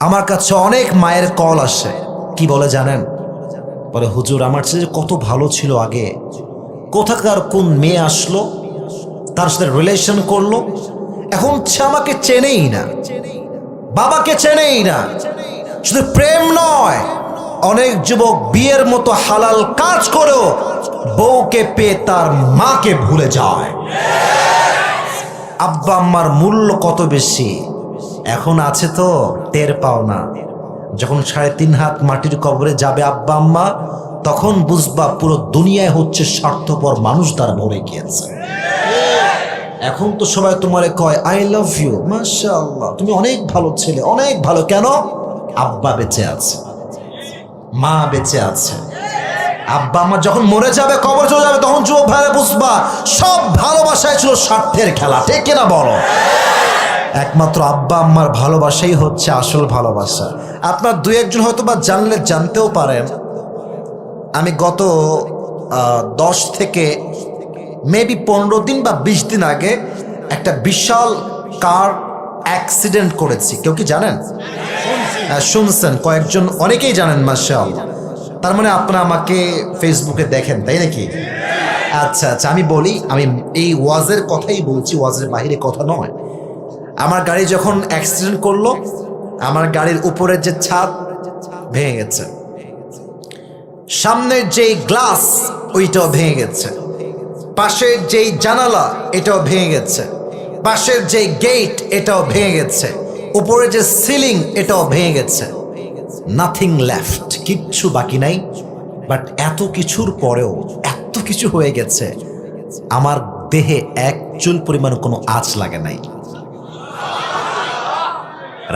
আমার কাছে অনেক মায়ের কল আসে, কি বলে জানেন? বলে হুজুর আমার চেয়ে কত ভালো ছিল আগে, কোথাকার কোন মেয়ে আসলো, তার সাথে রিলেশন করলো, এখন সে আমাকে চেনেই না, বাবাকে চেনেই না। শুধু প্রেম নয়, অনেক যুবক বিয়ের মতো হালাল কাজ করেও বউকে পেয়ে তার মাকে ভুলে যায়। আব্বা আম্মার মূল্য কত বেশি এখন আছে তো টের পাও না। যখন 3.5 হাত মাটির কবরে যাবে আব্বা আম্মা, তখন বুঝবা পুরো দুনিয়ায় হচ্ছে স্বার্থপর মানুষ দ্বারা ভরে গিয়েছে। এখন তো সবাই তোমারে কয় আই লাভ ইউ, মাশাআল্লাহ তুমি অনেক ভালো ছেলে, অনেক ভালো। কেন? আব্বা বেঁচে আছে, মা বেঁচে আছে। আব্বা আম্মা যখন মরে যাবে, কবর চলে যাবে, তখন যুবক ভাইরা বুঝবা সব ভালোবাসায় ছিল স্বার্থের খেলা। ঠিক কিনা বলো? একমাত্র আব্বা আম্মার ভালোবাসাই হচ্ছে আসল ভালোবাসা। আপনার 2-1 জন হয়তো বা জানলে জানতেও পারেন, আমি গত 10 থেকে মেবি 15 দিন বা 20 দিন আগে একটা বিশাল কার অ্যাক্সিডেন্ট করেছি। কেউ কি জানেন? শুনছেন? কয়েকজন, অনেকেই জানেন মাশাআল্লাহ। তার মানে আপনারা আমাকে ফেসবুকে দেখেন, তাই নাকি? আচ্ছা আচ্ছা, আমি বলি, আমি এই ওয়াজের কথাই বলছি, ওয়াজের বাইরে কথা নয়। আমার গাড়ি যখন অ্যাক্সিডেন্ট করলো, আমার গাড়ির উপরের যে ছাদ ভেঙে গেছে, সামনের যেই গ্লাস ওইটাও ভেঙে গেছে, পাশের যেই জানালা এটাও ভেঙে গেছে, পাশের যেই গেট এটাও ভেঙে গেছে, উপরে যে সিলিং এটাও ভেঙে গেছে। নাথিং লেফট, কিচ্ছু বাকি নাই। বাট এত কিছুর পরেও, এত কিছু হয়ে গেছে, আমার দেহে এক চুল পরিমাণ কোনো আঁচ লাগে নাই।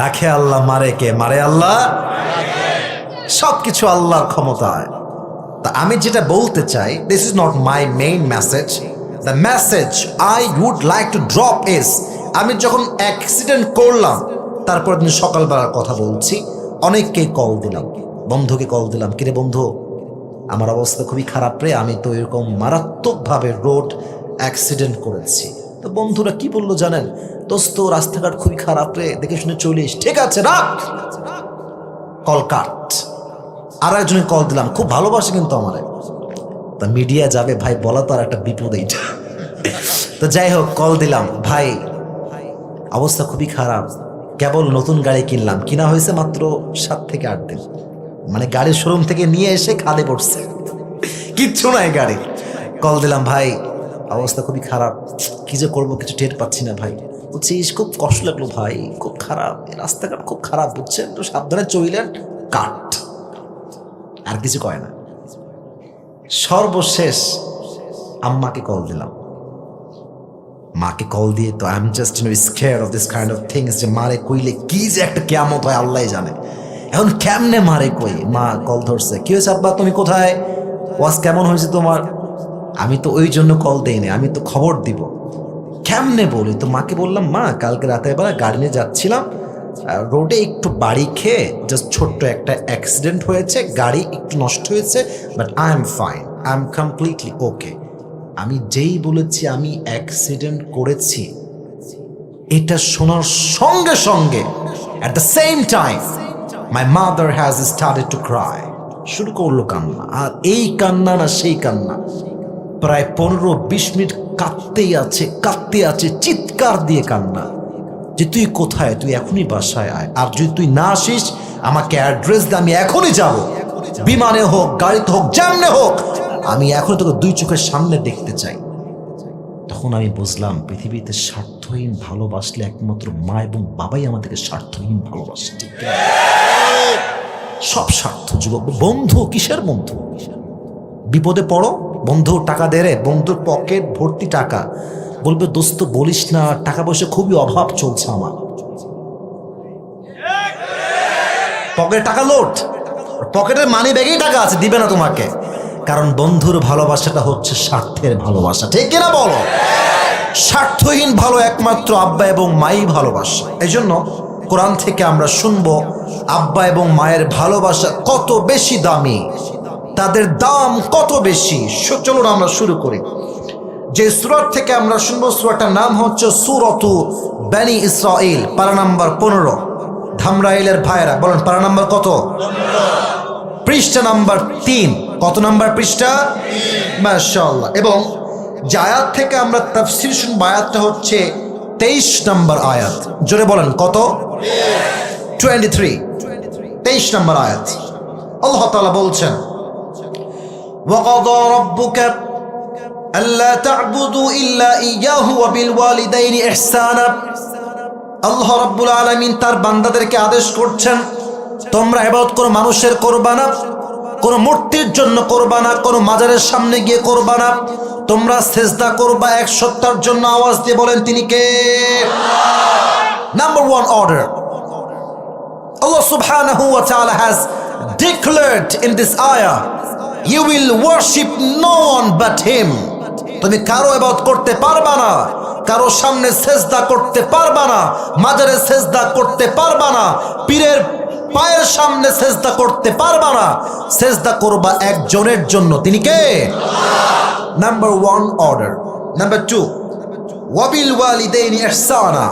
রাখে আল্লাহ, মারে কে? মারে আল্লাহ। সবকিছু আল্লাহর ক্ষমতায়। তা আমি যেটা বলতে চাই, this is not my main message. The message I would like to drop is, আমি যখন অ্যাক্সিডেন্ট করলাম তারপর দিন সকালবেলার কথা বলছি, অনেককেই কল দিলাম, বন্ধুকে কল দিলাম, কিরে বন্ধু আমার অবস্থা খুবই খারাপ রে, আমি তো এরকম মারাত্মকভাবে রোড অ্যাক্সিডেন্ট করেছি। তো বন্ধুরা কি বললো জানেন? দোস্ত রাস্তাঘাট খুবই খারাপ রে, দেখে শুনে চলিস। ঠিক আছে রাখ, কল কাট। আর একজনের কল দিলাম, খুব ভালোবাসে কিন্তু আমারে। তা মিডিয়া যাবে ভাই, বলা তো আর একটা বিপদ এইটা। তো যাই হোক, কল দিলাম, ভাই অবস্থা খুবই খারাপ, কেবল নতুন গাড়ি কিনলাম, কিনা হয়েছে মাত্র 7 থেকে 8 দিন, মানে গাড়ির শোরুম থেকে নিয়ে এসে খাদে পড়ছে, কিচ্ছু নাই গাড়ি। কল দিলাম, ভাই অবস্থা খুবই খারাপ, কি যে করবো কিছু টের পাচ্ছি না ভাই। বলছিস খুব কষ্ট লাগলো ভাই, খুব খারাপ রাস্তাঘাট, খুব খারাপ বুঝছেন, একটু সাবধানে চলিলেন, কাট। আর কিছু কয় না। সর্বশেষ আম্মাকে কল দিলাম, মাকে কল দিয়ে তো I am just scared of this kind of things, যে মারে কইলে কি যে একটা কিয়ামত হয় আল্লাহ জানে। এখন কেমনে মারে কই? মা কল ধরছে, কি হয়েছে আব্বা তুমি কোথায়, ওয়াজ কেমন হয়েছে তোমার? আমি তো ওই জন্য কল দেইনি, আমি তো খবর দিব। কেমনে বলি? তো মাকে বললাম, মা কালকে রাতের বেলা গাড়ি নিয়ে যাচ্ছিলাম, রোডে একটু বাড়ি খেয়ে জাস্ট ছোট্ট একটা অ্যাক্সিডেন্ট হয়েছে, গাড়ি একটু নষ্ট হয়েছে, but I am fine, I am completely ওকে। আমি যেই বলেছি আমি অ্যাক্সিডেন্ট করেছি, এটা শোনার সঙ্গে সঙ্গে at the same time my mother has started to cry, শুরু করলো কান্না। আর এই কান্না না সেই কান্না, প্রায় 15-20 মিনিট কাঁদতেই আছে, কাঁদতে আছে, চিৎকার দিয়ে কান্না, যে তুই কোথায়, তুই এখনই বাসায় আয়, আর যদি তুই না আসিস আমাকে অ্যাড্রেস দে, আমি এখনই যাব, বিমানে হোক, গাড়িতে হোক, যেমনে হোক, আমি এখন তোকে 2 চোখের সামনে দেখতে চাই। তখন আমি বুঝলাম পৃথিবীতে স্বার্থহীন ভালোবাসলে একমাত্র মা এবং বাবাই আমাদেরকে স্বার্থহীন ভালোবাসে। সব স্বার্থ যুবক, বন্ধু কিসের বন্ধু? বিপদে পড়ো, বন্ধু টাকা দে রে, বন্ধুর পকেট ভর্তি টাকা, বলবে দোস্ত বলিস না, টাকা পয়সা খুবই অভাব চলছে আমার, পকেটে টাকা লোট, পকেটের মানি ব্যাগেই টাকা আছে, দিবে না তোমাকে। কারণ বন্ধুর ভালোবাসাটা হচ্ছে স্বার্থের ভালোবাসা। ঠিক কিনা বলো? স্বার্থহীন ভালো একমাত্র আব্বা এবং মাই ভালোবাসা। এই জন্য কোরআন থেকে আমরা শুনবো আব্বা এবং মায়ের ভালোবাসা কত বেশি দামি, তাদের দাম কত বেশি। চলুন আমরা শুরু করি। যে সূরা থেকে আমরা শুনবো, সূরাটার নাম হচ্ছে সূরাতু বনী ইসরাঈল, পারা নাম্বার 15। ধামরাইলের ভাইরা বলেন পারা নাম্বার কত? পৃষ্ঠা নাম্বার 3। কত নাম্বার পৃষ্ঠা? মাশাআল্লাহ। এবং যে আয়াত থেকে আমরা তাফসীর শুনব আয়াতটা হচ্ছে 23 নম্বর আয়াত। জোরে বলেন কত? 23 নম্বর আয়াত। আল্লাহ তাআলা বলছেন ওয়াকাদা রাব্বুকা আল্লা তা'বুদু ইল্লা ইয়্যাহু ওয়া বিল ওয়ালিদাইনি ইহসানা। আল্লাহ রাব্বুল আলামিন তার বান্দাদেরকে আদেশ করছেন তোমরা ইবাদত করো, মানুষের করবা না, কোন মূর্তির জন্য করবা না, কোন মাজারের সামনে গিয়ে করবা না, তোমরা সিজদা করবা এক সত্তার জন্য। আওয়াজ দিয়ে বলেন তিনি কে? Number 1 order. Allah subhanahu wa ta'ala has declared in this ayah, you will worship no one but him. তুমি কারো ইবাদত করতে পারবা না, কারো সামনে সিজদা করতে পারবা না, মাজারে সিজদা করতে পারবা না, পীরের পায়ের সামনে সিজদা করতে পারবা না, সিজদা করবা একজনের জন্য। তিনি কে? Number 1 order. Number 2, wabil walidaini ihsana,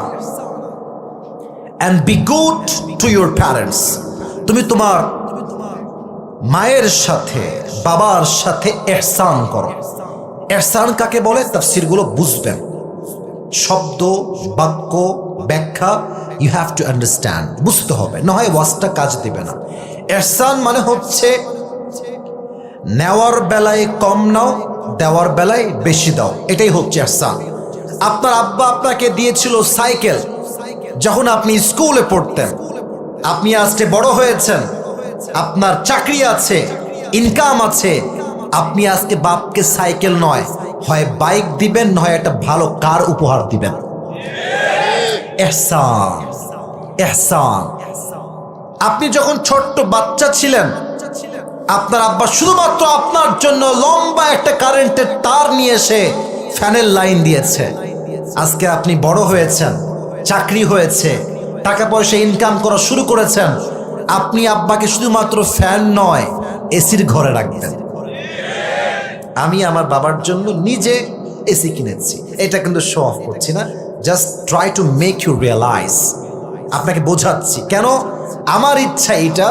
and be good to your parents. তুমি তোমার মায়ের সাথে বাবার সাথে ইহসান করো। ইহসান কাকে বলে তাফসীরগুলো বুঝবেন, শব্দ বাক্য ব্যাখ্যা ইউ হ্যাভ টু আন্ডারস্ট্যান্ড, বুঝতে হবে, না হয় ওয়াজটা কাজ দিবে না। ইহসান মানে হচ্ছে নেওয়ার বেলায় কম নাও, দেওয়ার বেলায় বেশি দাও, এটাই হচ্ছে ইহসান। আপনার আব্বা আপনাকে দিয়েছিল সাইকেল যখন আপনি স্কুলে পড়তেন, আপনি আজকে বড় হয়েছেন, আপনার চাকরি আছে, ইনকাম আছে, আপনি আজকে বাপকে সাইকেল নয় হয় বাইক দিবেন, নয় একটা ভালো কার উপহার দিবেন। ইহসান, ইহসান। আপনি যখন ছোট্ট বাচ্চা ছিলেন, আপনার আব্বা শুধুমাত্র আপনার জন্য লম্বা একটা কারেন্টের তার নিয়ে এসে ফ্যানের লাইন দিয়েছে। আজকে আপনি বড় হয়েছেন, চাকরি হয়েছে, টাকা পয়সা ইনকাম করা শুরু করেছেন, আপনি আব্বাকে শুধুমাত্র ফ্যান নয় এসির ঘরে রাখবেন। আমি আমার বাবার জন্য নিজে এসি কিনেছি, এটা কিন্তু শো অফ করছি না, just try to make you realise, আপনাকে বোঝাচ্ছি কেন আমার ইচ্ছা এটা।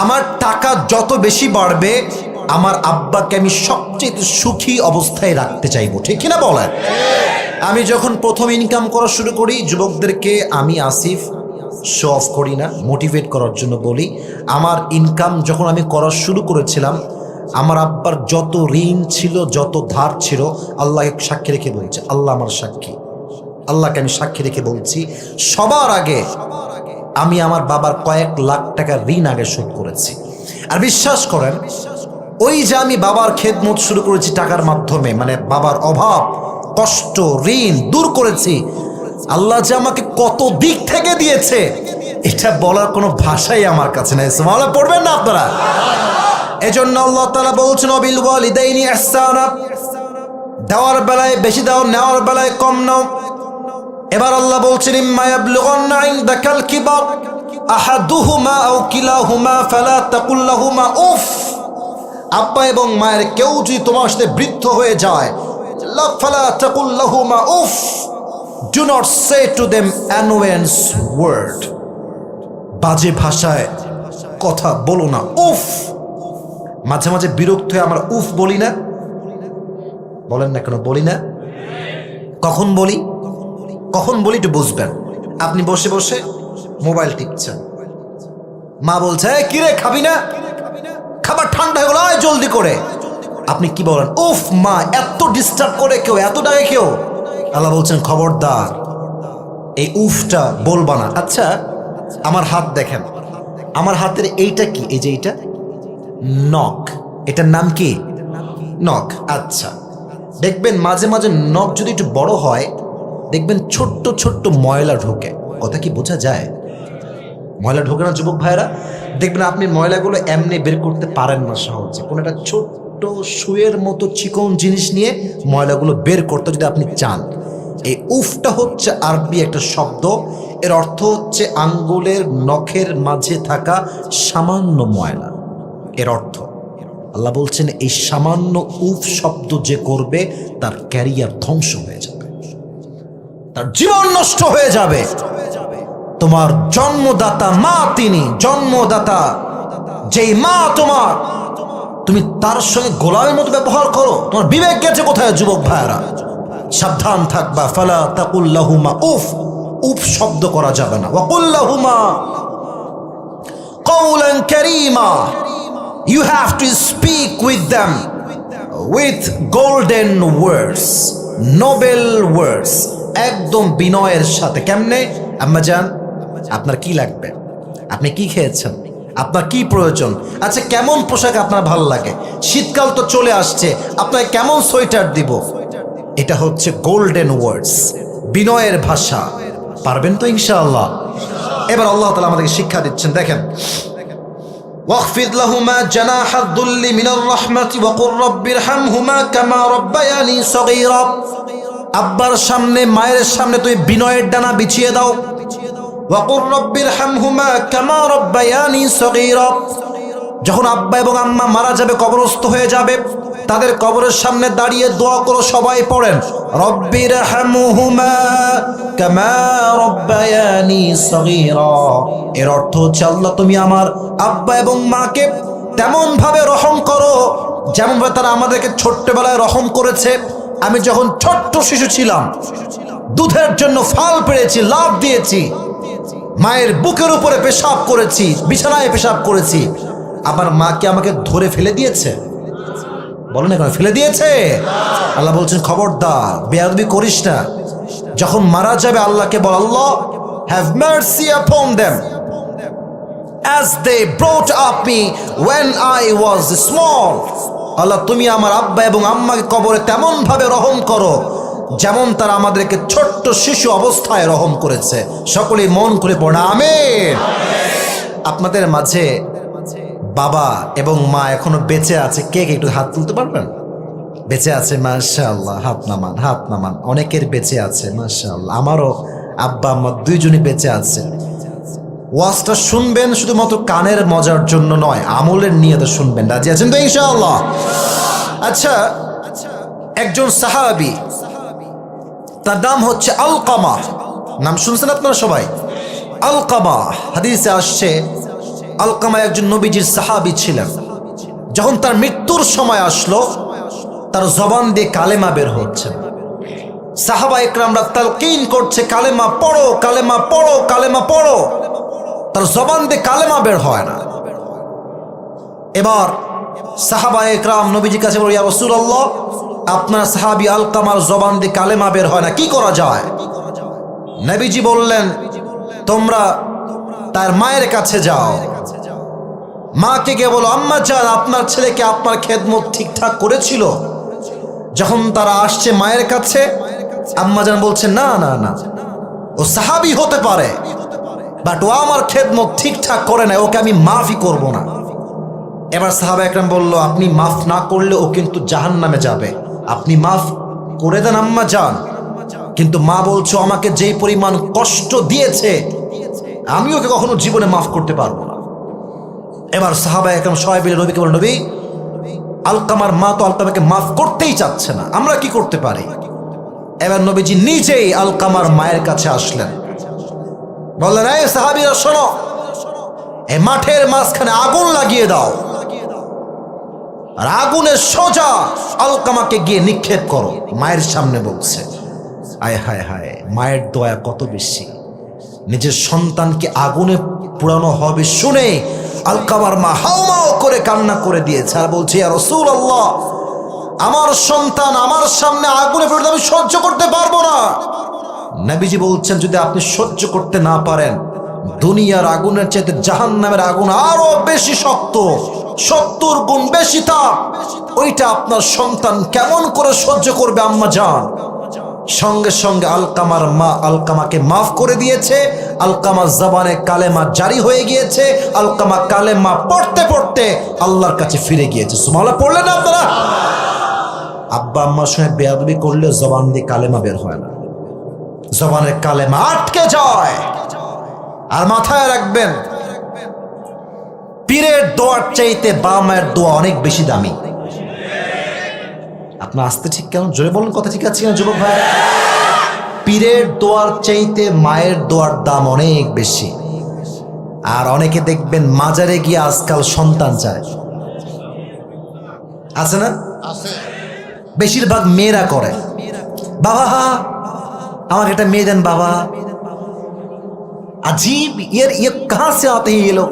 আমার টাকা যত বেশি বাড়বে আমার আব্বাকে আমি সবচেয়ে সুখী অবস্থায় রাখতে চাইবো, ঠিক কিনা বলেন? আমি যখন প্রথম ইনকাম করা শুরু করি, যুবকদেরকে আমি আসিফ শো অফ করি না, মোটিভেট করার জন্য বলি, আমার ইনকাম যখন আমি করা শুরু করেছিলাম, আমার আব্বার যত ঋণ ছিল, যত ধার ছিল, আল্লাহকে সাক্ষী রেখে বলছে, আল্লাহ আমার সাক্ষী, আল্লাহকে আমি সাক্ষী রেখে বলছি, সবার আগে আমি আমার বাবার কয়েক লাখ টাকা ঋণ আগে শোধ করেছি। আর বিশ্বাস করেন, ওই যে আমি বাবার খেদমত শুরু করেছি টাকার মাধ্যমে, মানে বাবার অভাব কষ্ট ঋণ দূর করেছি, আল্লাহ যে আমাকে কত দিক থেকে দিয়েছে এটা বলার কোনো ভাষাই আমার কাছে নাই। সুবহানাল্লাহ পড়বেন না আপনারা? এজন্য আল্লাহ তাআলা বলছেন ওয়াবিল ওয়ালিদাইনি ইহসানা, দেওয়ার বেলায় বেশি দাও, নেওয়ার বেলায় কম নাও। এবার আল্লাহ বলছেন ইম্মা ইয়াবলুগান্না ইনদাকাল কিবার আহাদুহুমা আও কিলাহুমা ফালা তাকুল লাহুমা উফ। আব্বা এবং মায়ের কেউ যদি তোমার সাথে বৃদ্ধ হয়ে যায়, ফালা তাকুল লাহুমা উফ, do not say to them annoyance word, বাজে ভাষায় কথা বলো না, উফ। মাঝে মাঝে বিরক্ত হয়ে আমরা উফ বলি না? বলেন না কেন বলি না? কখন বলি? কখন বলি একটু বুঝবেন। আপনি বসে বসে মোবাইল টিপছেন, মা বলছে কিরে খাবি না, খাবার ঠান্ডা হয়ে গেল, আয় জলদি করে। আপনি কি বলেন? উফ মা, এত ডিস্টার্ব করে কেউ, এত ডাকে কেউ। আল্লাহ বলছেন খবরদার এই উফটা বলবা না। আচ্ছা আমার হাত দেখেন, আমার হাতের এইটা কি? এই যে এইটা নখ, এটার নাম কি? নখ। আচ্ছা দেখবেন মাঝে মাঝে নখ যদি একটু বড় হয়, দেখবেন ছোট্ট ছোট্ট ময়লা ঢোকে। কথা কি বোঝা যায়? ময়লা ঢোকে না যুবক ভাইরা? দেখবেন আপনি ময়লাগুলো এমনি বের করতে পারেন না সহজে, কোনো একটা ছোট্ট সুয়ের মতো চিকন জিনিস নিয়ে ময়লাগুলো বের করতে যদি আপনি চান। এই উফটা হচ্ছে আরবি একটা শব্দ, এর অর্থ হচ্ছে আঙ্গুলের নখের মাঝে থাকা সামান্য ময়লা। এর অর্থ আল্লাহ বলছেন এই সামান্য উফ শব্দ যে করবে তার ক্যারিয়ার ধ্বংস হয়ে যাবে, তার জীবন নষ্ট হয়ে যাবে। তোমার জন্মদাতা মা, তিনি জন্মদাতা যেই মা তোমার, তুমি তার সঙ্গে গোলামের মতো ব্যবহার করো। তোমার বিবেক গেছে কোথায় যুবক ভাইরা? সাবধান থাকবা। ফালা তাকুল্লাহুমা উফ, উফ শব্দ করা যাবে না। ওয়াকুল্লাহুমা কওলান কারীমা, you have to speak with them with golden words, noble words, একদম বিনয়ের সাথে। কেমনে? আম্মা জান, আপনার কি লাগবে? আপনি কি খেয়েছেন? আপনার কি প্রয়োজন? আচ্ছা, কেমন পোশাক আপনার ভালো লাগে? শীতকাল তো চলে আসছে, আপনাকে কেমন সোয়েটার দিব? এটা হচ্ছে গোল্ডেন ওয়ার্ডস, বিনয়ের ভাষা। পারবেন তো ইনশাআল্লাহ? এবার আল্লাহ তাআলা আমাদেরকে শিক্ষা দিচ্ছেন, দেখেন, ওয়াখফিদ লাহুমা জানাহাদ দুল্লি মিনার রাহমাতি ওয়া কুর রাব্বিরহামহুমা কামা রাব্বায়ানি সগীরা। আব্বার সামনে, মায়ের সামনে তুই বিনয়ের ডানা বিছিয়ে দাও। ওয়া কুর রাব্বিরহামহুমা কামা রাব্বায়ানি সগীরা। যখন আব্বা এবং আম্মা মারা যাবে, কবরস্থ হয়ে যাবে, তাদের কবরের সামনে দাঁড়িয়ে দোয়া করো। সবাই পড়েন, রব্বিরহামহুমা কামা রাব্বায়ানি সগীরা। এর অর্থ হচ্ছে, আল্লাহ তুমি আমার আব্বা এবং মাকে তেমন ভাবে রহম করো যেমন ভাবে তারা আমাদেরকে ছোট্টবেলায় রহম করেছে। আমি যখন ছোট্ট শিশু ছিলাম, দুধের জন্য ফাল পেড়েছি, লাফ দিয়েছি, মায়ের বুকের উপরে পেশাব করেছি, বিছানায় পেশাব করেছি, আমার মাকে আমাকে ধরে ফেলে দিয়েছে? বলেন এখন, ফেলে দিয়েছে? আল্লাহ বলছেন, খবরদার বেয়াদবি করিস না। যখন মারা যাবে আল্লাহকে বল, Allah have mercy upon them as they brought up me when I was small. Allah তুমি আমার আব্বা এবং আম্মাকে কবরে তেমন ভাবে রহম করো যেমন তারা আমাদেরকে ছোট্ট শিশু অবস্থায় রহম করেছে। সকলেই মন করে পড়া আমিন। আপনাদের মাঝে বাবা এবং মা এখনো বেঁচে আছে, কে কে একটু হাত তুলতে পারবেন? বেঁচে আছে, মাশাআল্লাহ, হাত নামান, হাত নামান। অনেকের বেঁচে আছে, মাশাআল্লাহ। আমারও আব্বা আম্মা দুইজনই বেঁচে আছে। ওয়াজটা শুনবেন শুধুমাত্র কানের মজার জন্য নয়, আমলের নিয়তে শুনবেন। রাজি আছেন তো ইনশাআল্লাহ? আচ্ছা, একজন সাহাবী, তার নাম হচ্ছে আলকামা। নাম শুনছেন আপনারা সবাই? আলকামা, হাদিসে আসছে আলকামা একজন নবীজির সাহাবী ছিলেন। যখন তার মৃত্যুর সময় আসলো, তার জবান দিয়ে কালেমা বের হচ্ছে। সাহাবা ইকরামরা তালকিন করছে, কালেমা পড়ো, কালেমা পড়ো, কালেমা পড়ো। তার জবান দিয়ে কালেমা বের হয় না। এবার সাহাবা ইকরাম নবীজির কাছে বলল, ইয়া রাসূলুল্লাহ, আপনার সাহাবী আলকামার জবান দিয়ে কালেমা বের হয় না, কি করা যায়? নবীজি বললেন, তোমরা তার মায়ের কাছে যাও, মাকে গিয়ে বলো, আম্মা জান, আপনার ছেলেকে আপনার খেদমত ঠিকঠাক করেছিল? যখন তারা আসছে মায়ের কাছে, আম্মা জান বলছে, না না না, ও সাহাবী হতে পারে, বাট ও আমার খেদমত ঠিকঠাক করে না, ওকে আমি মাফই করব না। এবার সাহাবা একরাম বলল, আপনি মাফ না করলে ও কিন্তু জাহান্নামে যাবে, আপনি মাফ করে দেন আম্মা জান। কিন্তু মা বলছো, আমাকে যেই পরিমাণ কষ্ট দিয়েছে আমি ওকে কখনো জীবনে মাফ করতে পারবো না। এবার সাহাবা একরাম সবাই মিলে নবীকে বলল, নবী, আলকামার মা তো আলকামাকে মাফ করতেই চাচ্ছে না, আমরা কি করতে পারি? এবার নবীজি নিজেই আলকামার মায়ের কাছে আসলেন, বললেন, এই সাহাবীরা শোনো, এই মাঠের মাঝখানে আগুন লাগিয়ে দাও, আর আগুনের সোজা আলকামাকে গিয়ে নিক্ষেপ করো। মায়ের সামনে বলছে। আয় হায় হায়, মায়ের দয়া কত বেশি! নিজের সন্তানকে আগুনে পোড়ানো হবে শুনে আলকামার মা হাউমাউ করে কান্না করে দিয়েছে, আর বলছে, ইয়া রাসূলুল্লাহ, আমার সন্তান আমার সামনে আগুনে পড়লে আমি সহ্য করতে পারবো না। নবীজি বলছেন, যদি আপনি সহ্য করতে না পারেন, দুনিয়ার আগুনের চাইতে জাহান্নামের আগুন আরো বেশি শক্ত, 70 গুণ বেশি তাপ, ওইটা আপনার সন্তান কেমন করে সহ্য করবে আম্মা জান? সঙ্গে সঙ্গে আলকামার মা আলকামাকে মাফ করে দিয়েছে। আলকামার জবানে কালেমা জারি হয়ে গিয়েছে। আলকামা কালেমা পড়তে পড়তে আল্লাহর কাছে ফিরে গিয়েছে। সুবহানাল্লাহ পড়লেন না আপনারা? আব্বা আম্মার সঙ্গে বেয়াদবি করলে জবান দিয়ে কালেমা বের হয় না, জবানের কালেমা আটকে যায়। আর মাথায় রাখবেন, পীরের দোয়ার চাইতে বাবা মায়ের দোয়া অনেক বেশি দামি। আপনার আসতে ঠিক কেন? জোরে বলুন, কথা ঠিক আছে না যুবক ভাই? পীরের দোয়ার চাইতে মায়ের দোয়ার দাম অনেক বেশি। আর অনেকে দেখবেন মাজারে গিয়ে আজকাল সন্তান চায়, আছে না? বেশিরভাগ মেয়েরা করে, বাবা আমাকে একটা মেয়ে দেন বাবা। अजीब ये कहां से आते हैं ये लोग,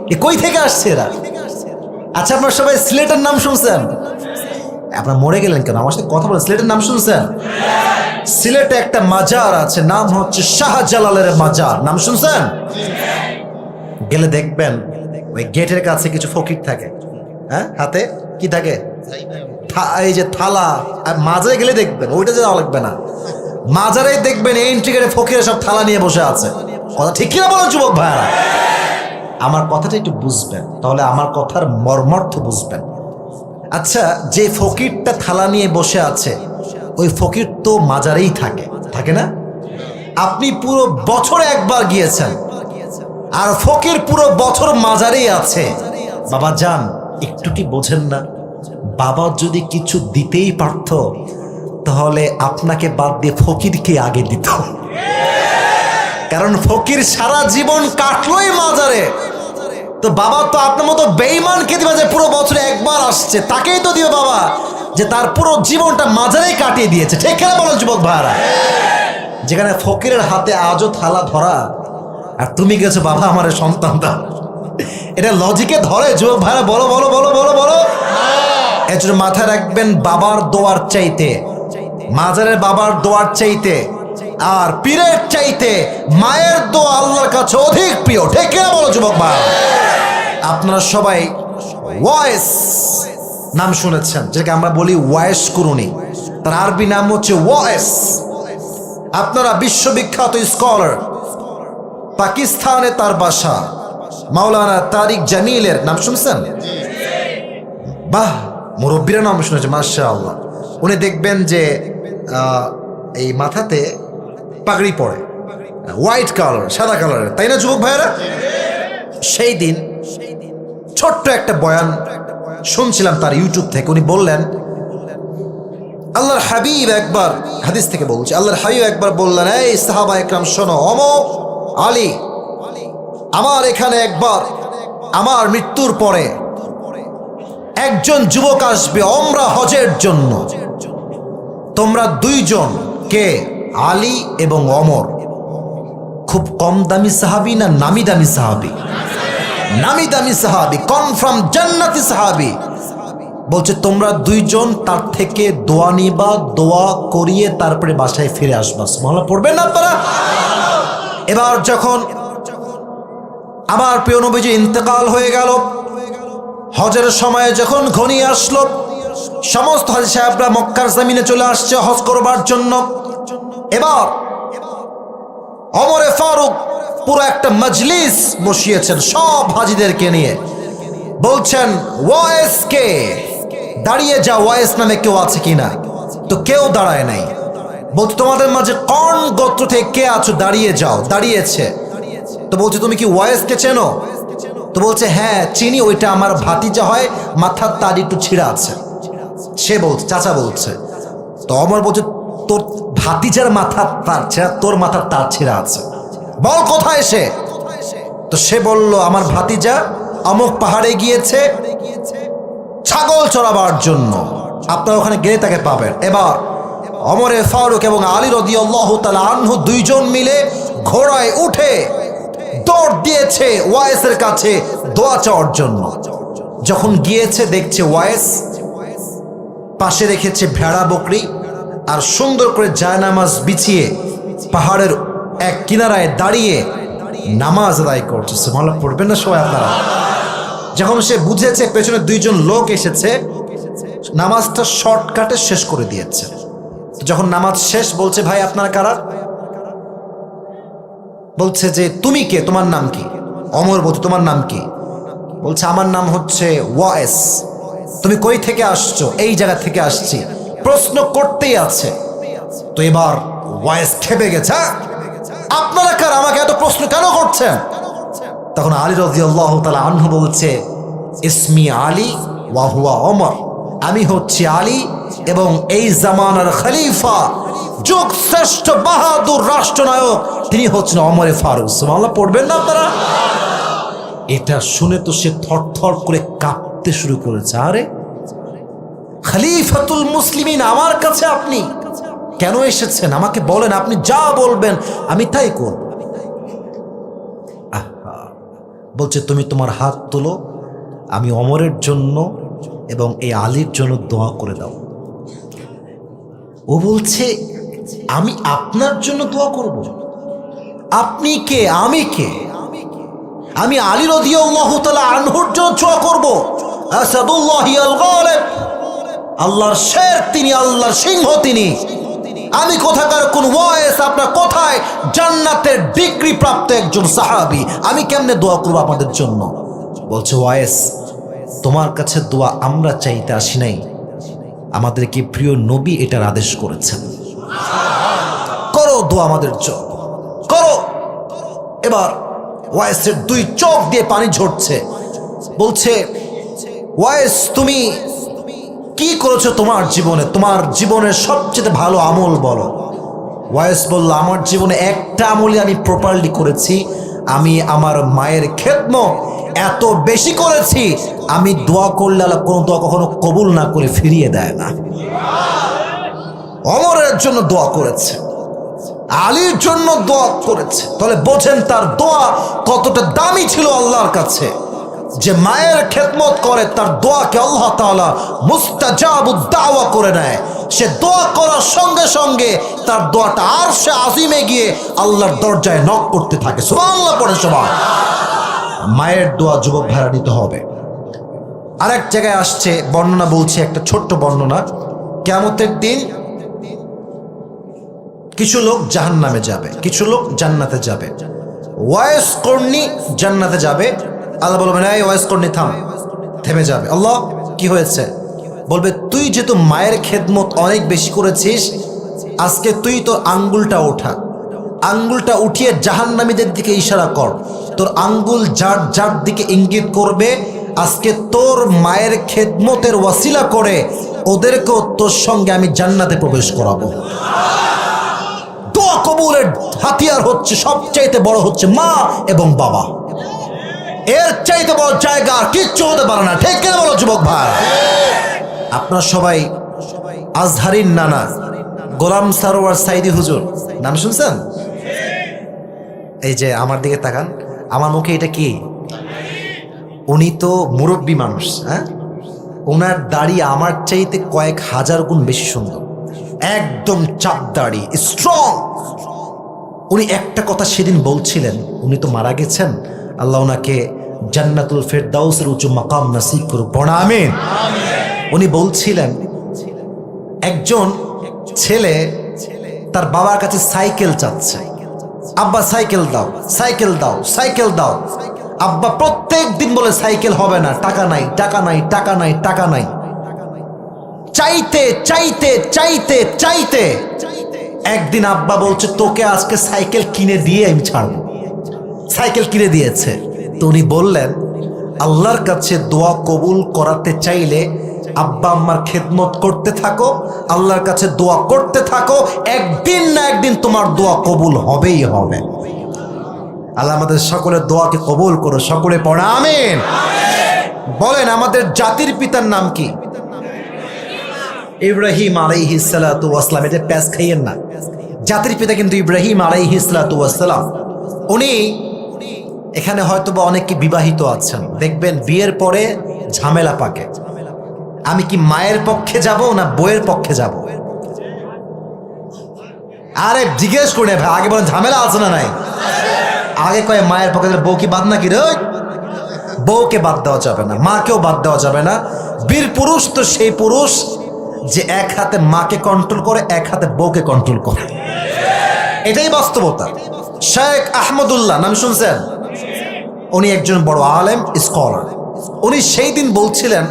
ये কই থেকে আসছে এরা? আচ্ছা আপনারা সবাই সিলেটের নাম শুনছেন? আপনারা মরে গেলেন কেন? আমার সাথে কথা বলেন। সিলেটের নাম শুনছেন? সিলেটে একটা মাজার আছে, নাম হচ্ছে শাহজালালের মাজার। নাম শুনছেন? গেলে দেখবেন ওই গেটের কাছে কিছু ফকির থাকে, হ্যাঁ, হাতে কি থাকে? এই যে থালা। আর মাজারে গেলে দেখবেন, ওইটা যাওয়া লাগবে না, মাজারে দেখবেন এন্ট্রি গেটে ফকিরা সব থালা নিয়ে বসে আছে। কথা ঠিক কিনা বলেন যুবক ভাইরা? আমার কথাটা একটু বুঝবেন, তাহলে আমার কথার মর্মার্থ বুঝবেন। আচ্ছা, যে ফকিরটা থালা নিয়ে বসে আছে ওই ফকির তো মাজারেই থাকে, থাকে না? আপনি পুরো বছরে একবার গিয়েছেন আর ফকির পুরো বছর মাজারেই আছে। বাবা যান, একটু কি বোঝেন না? বাবা যদি কিছু দিতেই পারত তাহলে আপনাকে বাদ দিয়ে ফকিরকে আগে দিত, কারণ ফকির সারা জীবন কাটলোই মাজারে। তো বাবা তো আপনার মতো বেঈমানকে দিবে যে পুরো বছরে একবার আসছে, তাকেই তো দিবে বাবা যে তার পুরো জীবনটা মাজারেই কাটিয়ে দিয়েছে। ঠিক না বলো যুবক ভাইরা? যেখানে ফকিরের হাতে আজও থালা ধরা আর তুমি গেছো বাবা আমার সন্তান দাও, এটা লজিকে ধরে যুবক ভাইরা? বলো বলো বলো বলো বলো। এর জন্য মাথায় রাখবেন, বাবার দোয়ার চাইতে, মাজারের বাবার দোয়ার চাইতে আর পীরের চাইতে মায়ের দোয়া আল্লাহর কাছে অধিক প্রিয়। ঠিক কিনা বলো যুবক ভাই? আপনারা সবাই ওয়াইস নাম শুনেছেন, যেটাকে আমরা বলি ওয়াইস কুরুনি, তার আরবি নাম হচ্ছে ওয়াইস। আপনারা বিশ্ববিখ্যাত স্কলার, পাকিস্তানে তার বাসা, মাওলানা তারিক জামিলের নাম শুনছেন? বাহ, মুরব্বীরা নাম শুনেছে, মাশাআল্লাহ। উনি দেখবেন যে এই মাথাতে পাগড়ি পরে, হোয়াইট কালার, সাদা কালারের, তাই না যুবক ভাইয়েরা? সেই দিন ছোট্ট একটা বয়ান শুনছিলাম তার ইউটিউব থেকে। উনি বললেন, আল্লাহর হাবিব একবার, হাদিস থেকে বলছে, আল্লাহর হাবিব একবার বললেন, এই সাহাবা একরাম শোনো, অমুক আলী, আমার এখানে একবার আমার মৃত্যুর পরে একজন যুবক আসবে ওমরা হজের জন্য। তোমরা দুইজন, কে? আলী এবং ওমর। খুব কম দামি সাহাবী না নামি দামি সাহাবী? নামি দামি সাহাবী, কনফার্ম জান্নাতি সাহাবী। বলছে তোমরা দুইজন তার থেকে দোয়া নিবা, দোয়া করিয়ে তারপরে বাসায় ফিরে আসবা। সুবহানাল্লাহ পড়বেন না আপনারা? এবার যখন আমার প্রিয় নবীজি ইন্তেকাল হয়ে গেল, হজের সময় যখন ঘনিয়ে আসলো, সমস্ত হাজী সাহেবরা মক্কার জমিনে চলে আসছে হজ করবার জন্য। এবার ওমরে ফারুক পুরো একটা মজলিস বসিয়েছেন সব হাজীদেরকে নিয়ে, বলছেন ওয়াইস কে? দাঁড়িয়ে যা, ওয়াইস নামে কেউ আছে কিনা? তো কেউ দাঁড়ায় নাই। বলছে তোমাদের মাঝে কোন গোত্র থেকে কে আছো? দাঁড়িয়ে যাও। দাঁড়িয়েছে। তো বলছে তুমি কি ওয়াইসকে চেনো? তো বলছে হ্যাঁ চিনি, ওইটা আমার ভাতিজা হয়, মাথার তার একটু ছিঁড়া আছে। সে বলছে, চাচা বলছে। তো ওমর বলছে তোর ভাতিজার মাথার তার ছেঁড়া, তোর মাথার তার ছিঁড়া আছে, বল কোথায় সে? তো সে বলল আমার ভাতিজা অমুক পাহাড়ে গিয়েছে ছাগল চড়াবার জন্য, আপনারা ওখানে গেলে তাকে পাবেন। এবার ওমরে ফারুক এবং আলী রাদিয়াল্লাহু তাআলা আনহু দুইজন মিলে ঘোড়ায় উঠে দৌড় দিয়েছে ওয়াইসের কাছে দোয়া চাওয়ার জন্য। যখন গিয়েছে দেখছে ওয়াইস পাশে রেখেছে ভেড়া বকরি আর সুন্দর করে জায়নামাজ বিছিয়ে পাহাড়ের এক কিনারায় দাঁড়িয়ে নামাজ আদায় করছে। সুবহানাল্লাহ পড়বেন না সবাই আপনারা? যখন সে বুঝেছে পেছনে দুইজন লোক এসেছে, নামাজটা শর্টকাটে শেষ করে দিয়েছে। যখন নামাজ শেষ বলছে ভাই আপনারা কারা? বলছে যে তুমি কে, তোমার নাম কি? ওমর বলছে তোমার নাম কি? বলছে আমার নাম হচ্ছে ওয়াইস। তুমি কই থেকে আসছো? এই জায়গা থেকে আসছি। প্রশ্ন করতেই আছে। তো এবার ওয়াইস খেপে গেছে, আপনারা কারা, আমাকে এত প্রশ্ন কেন করছেন? তখন আলী রাদিয়াল্লাহু তাআলা আনহু বলছে ইসমি আলী ওয়া হুয়া ওমর, আমি হচ্ছি আলী এবং এই জামানার খলিফা যুগ শ্রেষ্ঠ বাহাদুর রাষ্ট্রনায়ক, তিনি হচ্ছেন ওমর ফারুক। সুবহানাল্লাহ পড়বেন না আপনারা? এটা শুনে তো সে থরথর করে কাঁপতে শুরু করেছে। আরে খলিফাতুল মুসলিমিন, আমার কাছে আপনি কেন এসেছেন? আমাকে বলেন, আপনি যা বলবেন আমি তাই করব। বলছে তুমি তোমার হাত তোলো, আমি ওমরের জন্য এবং এই আলীর জন্য দোয়া করে দাও। ও বলছে আমি আপনার জন্য দোয়া করব? আপনি কে? আমি কে? আমি আলী রাদিয়াল্লাহু তাআলা আনহুর জন্য দোয়া করব? আসাদুল্লাহি আল গালিব, আল্লাহর শের তিনি, আল্লাহর সিংহ তিনি। আমি কোথাকার কোন ওয়াইস? আপনার কোথায় জান্নাতের ডিগ্রি প্রাপ্ত একজন সাহাবী, আমি কেমনে দোয়া করব আপনাদের জন্য? বলছে ওয়াইস, তোমার কাছে দোয়া আমরা চাইতে আসি নাই, আমাদেরকে প্রিয় নবী এটার আদেশ করেছেন। করো দোয়া আমাদের জন্য, করো। এবার ওয়াইসের দুই চোখ দিয়ে পানি ঝরছে। বলছে ওয়াইস, তুমি কি করেছো তোমার জীবনে? তোমার জীবনের সবচেয়ে ভালো আমল বলো। ওয়াইস বলল, আমার জীবনে একটা আমলই আমি প্রপারলি করেছি, আমি আমার মায়ের খেদমত এত বেশি করেছি, আমি দোয়া করলে আল্লাহ কোনো দোয়া কখনো কবুল না করে ফিরিয়ে দেয় না। ওমরের জন্য দোয়া করেছে, আলীর জন্য দোয়া করেছে। তাহলে বোঝেন তার দোয়া কতটা দামি ছিল আল্লাহর কাছে। যে মায়ের খেদমত করে তার দোয়াকে আল্লাহ তাআলা মুস্তাজাবুদ দাওয়া করে নেয়। সে দোয়া করার সঙ্গে সঙ্গে তার দোয়াটা আরশে আজিমে গিয়ে আল্লাহর দরজায় নক করতে থাকে। সুবহানাল্লাহ পড়ে সবাই। মায়ের দোয়া যুবক ভাইরা নিতে হবে। আরেক জায়গায় আসছে বর্ণনা, বলছে একটা ছোট্ট বর্ণনা। কিয়ামতের দিন কিছু লোক জাহান্নামে যাবে, কিছু লোক জান্নাতে যাবে। ওয়াইস কর্ণী জান্নাতে যাবে। আল্লাহ বলবেন, এই ওয়াইস কর্ণী থাম, থেমে যাবে। আল্লাহ কি হয়েছে? বলবে, তুই যেহেতু মায়ের খেদমত অনেক বেশি করেছিস, আজকে তুই তোর আঙ্গুলটা ওঠা, আঙ্গুলটা উঠিয়ে জাহান্নামীদের দিকে ইশারা কর। তোর আঙ্গুল যার যার দিকে ইঙ্গিত করবে, আজকে তোর মায়ের খেদমতের ওয়াসিলা করে ওদেরকেও তোর সঙ্গে আমি জান্নাতে প্রবেশ করাবো। দোয়া কবুলের হাতিয়ার হচ্ছে, সবচাইতে বড় হচ্ছে মা এবং বাবা। এর চাইতে বড় জায়গা আর কিচ্ছু হতে পারে না। ঠিক কেন বলো যুবক ভাই? আপনারা সবাই আজহারির নানা গোলাম সারোয়ার সাইদি হুজুর নাম শুনছেন? এই যে আমার দিকে তাকান, আমার মুখে এটা কি? উনি তো মুরব্বী মানুষ, হ্যাঁ? ওনার দাড়ি আমার চাইতে কয়েক হাজার গুণ বেশি সুন্দর, একদম চাপ দাড়ি, স্ট্রং। উনি একটা কথা সেদিন বলছিলেন, উনি তো মারা গেছেন, আল্লাহ ওনাকে জান্নাতুল ফেরদাউসের উঁচু মাকাম নসিব করুক, পড়া আমিন। উনি বলছিলেন একজন ছেলে তার বাবার কাছে সাইকেল চাচ্ছে, আব্বা সাইকেল দাও, সাইকেল দাও, সাইকেল দাও। আব্বা প্রত্যেক দিন বলে সাইকেল হবে না, টাকা নাই, টাকা নাই, টাকা নাই, টাকা নাই। চাইতে চাইতে চাইতে চাইতে একদিন আব্বা বলছে, তোকে আজকে সাইকেল কিনে দিয়ে আমি ছাড়বো। সাইকেল কিনে দিয়েছে। তো উনি বললেন, আল্লাহর কাছে দোয়া কবুল করাতে চাইলে আব্বা আম্মার খেদমত করতে থাকো, আল্লাহর কাছে দোয়া করতে থাকো, একদিন না একদিন তোমার দোয়া কবুল হবেই হবে। আল্লাহ আমাদের সকলের দোয়াকে কবুল করো, সকলে পড়া আমিন। বলেন, আমাদের জাতির পিতার নাম কি? ইব্রাহিম আলাইহিস সালাতু ওয়াস সালাম। এটা প্যাস খাইয়েন না, জাতির পিতা কিন্তু ইব্রাহিম আলাইহিস সালাতু ওয়াস সালাম। উনি এখানে হয়তো বা অনেকে বিবাহিত আছেন, দেখবেন বিয়ের পরে ঝামেলা পাকে। আমি কি মায়ের পক্ষে যাব না বউয়ের পক্ষে যাব? আরে জিজ্ঞেস করে ভাই, আগে বলেন ঝামেলা আছে না নাই? আগে কয়ে মায়ের পক্ষে, বউ কি বাদ নাকি রে? বউকে বাদ দেওয়া যাবে না, মাকেও বাদ দেওয়া যাবে না। বীর পুরুষ তো সেই পুরুষ যে এক হাতে মাকে কন্ট্রোল করে, এক হাতে বউকে কন্ট্রোল করে। এটাই বাস্তবতা। শেখ আহমদুল্লাহ নাম শুনছেন? উনি একজন বড় আলেম, স্কলার। উনি সেই দিন বলছিলেন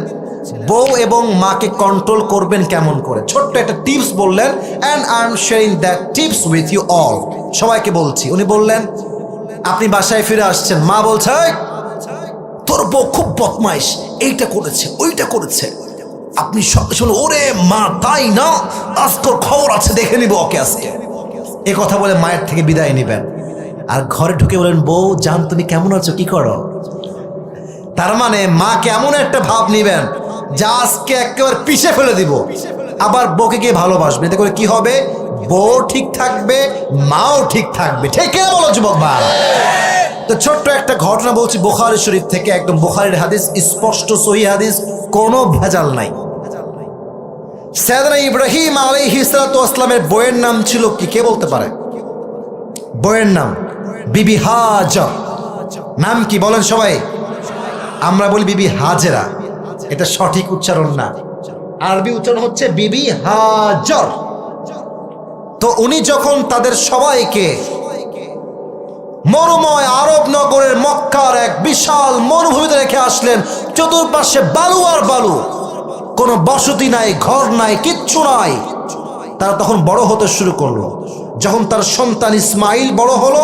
বউ এবং মাকে কন্ট্রোল করবেন কেমন করে। ছোট্ট একটা টিপস বললেন, and I am sharing that tips with you all. সবাইকে বলছি। উনি বললেন, আপনি বাসায় ফিরে আসছেন, মা বলছে তোর বউ খুব বদমাইশ, এইটা করেছে, ওইটা করেছে। আপনি শুনে ওরে মা তাই না, আজকের খবর আছে, দেখে নিব ওকে আজকে, এ কথা বলে মায়ের থেকে বিদায় নেবেন। আর ঘরে ঢুকে বলেন, বউ জান তুমি কেমন আছো, কি করো? তার মানে মা কেমন একটা ভাব নিবেন যা আজকে একেবারে পিষে ফেলে দিব। আবার বউকে গিয়ে ভালোবাসবে, এতে করে কি হবে? বউ ঠিক থাকবে, মাও ঠিক থাকবে। ঠিক কিনা বলো যুবক ভাই? তো ছোট্ট একটা ঘটনা বলছি বুখারী শরীফ থেকে, একদম বুখারীর হাদিস, স্পষ্ট সহিহ হাদিস, কোনো ভেজাল নাই। সাইয়েদনা ইব্রাহিম আলাইহিস সালাতু ওয়াস সালামের বউয়ের নাম ছিল কি, কে বলতে পারে? বউয়ের নাম বিবি হাজার। নাম কি বলেন সবাই? আমরা বলি বিবি হাজেরা, এটা সঠিক উচ্চারণ না, আরবি উচ্চারণ হচ্ছে বিবি হাজার। তো উনি যখন তাদের সবাইকে মরুময় আরব নগরের মক্কার এক বিশাল মরুভূমিতে রেখে আসলেন, চতুর্পাশে বালু আর বালু, কোনো বসতি নাই, ঘর নাই, কিচ্ছু নাই। তারা তখন বড় হতে শুরু করলো। যখন তার সন্তান ইসমাইল বড় হলো,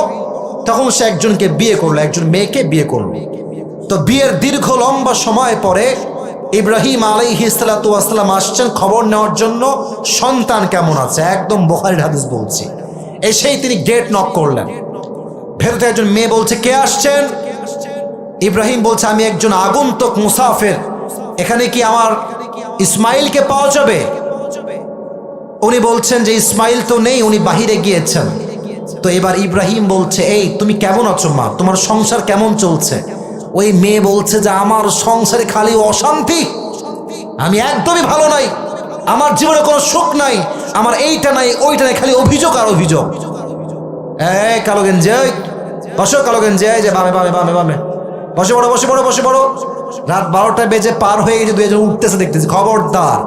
তখন সে একজনকে বিয়ে করলো, একজন মেয়েকে বিয়ে করলো। তো বিয়ের দীর্ঘ লম্বা সময় পরে ইব্রাহিম আলাইহিস সালাতু ওয়াস সালাম আসছেন খবর নেওয়ার জন্য, সন্তান কেমন আছে, একদম বুখারীর হাদিস বলছি। এসেই তিনি গেট নক করলেন। ভেতরে একজন মেয়ে বলছে, কে আসছেন? ইব্রাহিম বলছে, আমি একজন আগন্তুক মুসাফির, এখানে কি আমার ইসমাইলকে পাওয়া যাবে? উনি বলছেন যে ইসমাইল তো নেই, উনি বাহিরে গিয়েছেন। তো এবার ইব্রাহিম বলছে, এই তুমি কেমন আছো মা, তোমার সংসার কেমন চলছে? ওই মেয়ে বলছে যে আমার সংসারে খালি অশান্তি, আমি একদমই ভালো নাই, আমার জীবনে কোনো সুখ নাই, আমার এইটা নাই ওইটা নাই, খালি অভিযোগ আর অভিযোগ। এই কালো গেঞ্জি, বসো কালো গেঞ্জি, যে বামে বামে বামে বামে, বসে পড়ো বসে পড়ো বসে পড়ো। রাত 12টা বেজে পার হয়ে গেছে, দুইজন উঠতেছে দেখতেছি। খবরদার,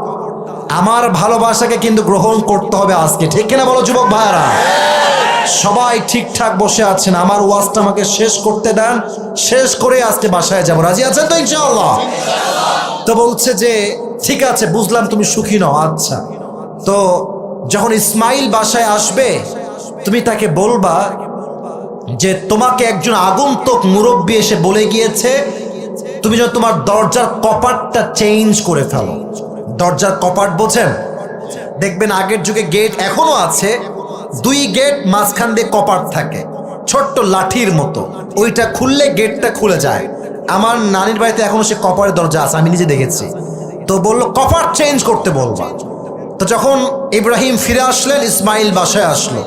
আমার ভালোবাসাকে কিন্তু গ্রহণ করতে হবে আজকে। ঠিক কিনা বলো যুবক ভাইয়ারা? সবাই ঠিকঠাক বসে আছেন, আমার ওয়াজটা আমাকে শেষ করতে দেন, শেষ করে আজকে বাসায় যাবো। রাজি আছেন তো ইনশাআল্লাহ? তো বলছে যে ঠিক আছে, বুঝলাম তুমি সুখী নও, আচ্ছা। তো যখন ইসমাইল বাসায় আসবে, তুমি তাকে বলবা যে তোমাকে একজন আগন্তুক মুরব্বী এসে বলে গিয়েছে তুমি যেন তোমার দরজার কপাটটা চেঞ্জ করে ফেলো। দরজার কপাট বোঝেন? দেখবেন আগের যুগে গেট এখনো আছে, দুই গেট, মাঝখান দিয়ে কপাট থাকে, ছোট্ট লাঠির মতো, ওইটা খুললে গেটটা খুলে যায়। আমার নানির বাড়িতে এখনো সে কপারের দরজা আছে, আমি নিজে দেখেছি। তো বললো কপাট চেঞ্জ করতে বলবা। তো যখন ইব্রাহিম ফিরে আসলেন, ইসমাইল বাসায় আসলো,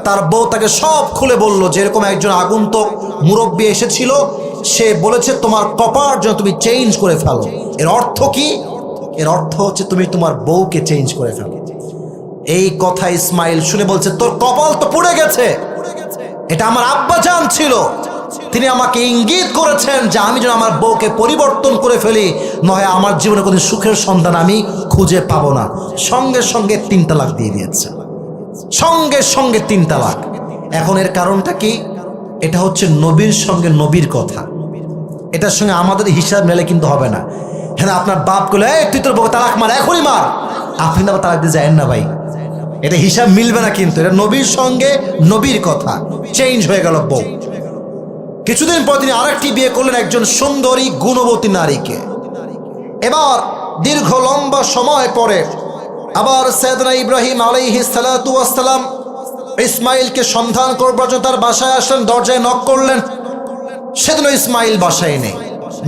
তার বউ তাকে সব খুলে বলল যে এরকম একজন আগন্তুক মুরব্বী এসেছিল, সে বলেছে তোমার কপাট যেন তুমি চেঞ্জ করে ফেলো। এর অর্থ কি? এর অর্থ হচ্ছে তুমি তোমার বউকে চেঞ্জ করে ফেলো। এই কথা ইসমাইল শুনে বলছে, তোর কপাল তো পুড়ে গেছে, এটা আমার আব্বা জান ছিল, তিনি আমাকে ইঙ্গিত করেছেন যে আমি যেন আমার বউকে পরিবর্তন করে ফেলি, নয় আমার জীবনে কোনো সুখের সন্ধান আমি খুঁজে পাবো না। সঙ্গে সঙ্গে 3 তালাক দিয়ে দিয়েছে, সঙ্গে সঙ্গে 3 তালাক। এখন এর কারণটা কি? এটা হচ্ছে নবীর সঙ্গে নবীর কথা, এটার সঙ্গে আমাদের হিসাব মেলে কিন্তু হবে না। হ্যাঁ, আপনার বাপ বলে তুই তোর বউকে তালাক মার, এখনই মার, আপনি তো তালাক দিয়ে যায়েন না ভাই, এটা হিসাব মিলবে না। কিন্তু এটা নবীর সঙ্গে নবীর কথা, চেঞ্জ হয়ে গেল বউ। কিছুদিন পর তিনি আরেকটি বিয়ে করলেন, একজন সুন্দরী গুণবতী নারীকে। এবার দীর্ঘ লম্বা সময় পরে আবার সাইয়েদনা ইব্রাহিম আলাইহিস সালাতু ওয়াস সালাম ইসমাইলকে সন্ধান করবার জন্য তার বাসায় আসলেন, দরজায় নক করলেন। সেদিনও ইসমাইল বাসায় নেই,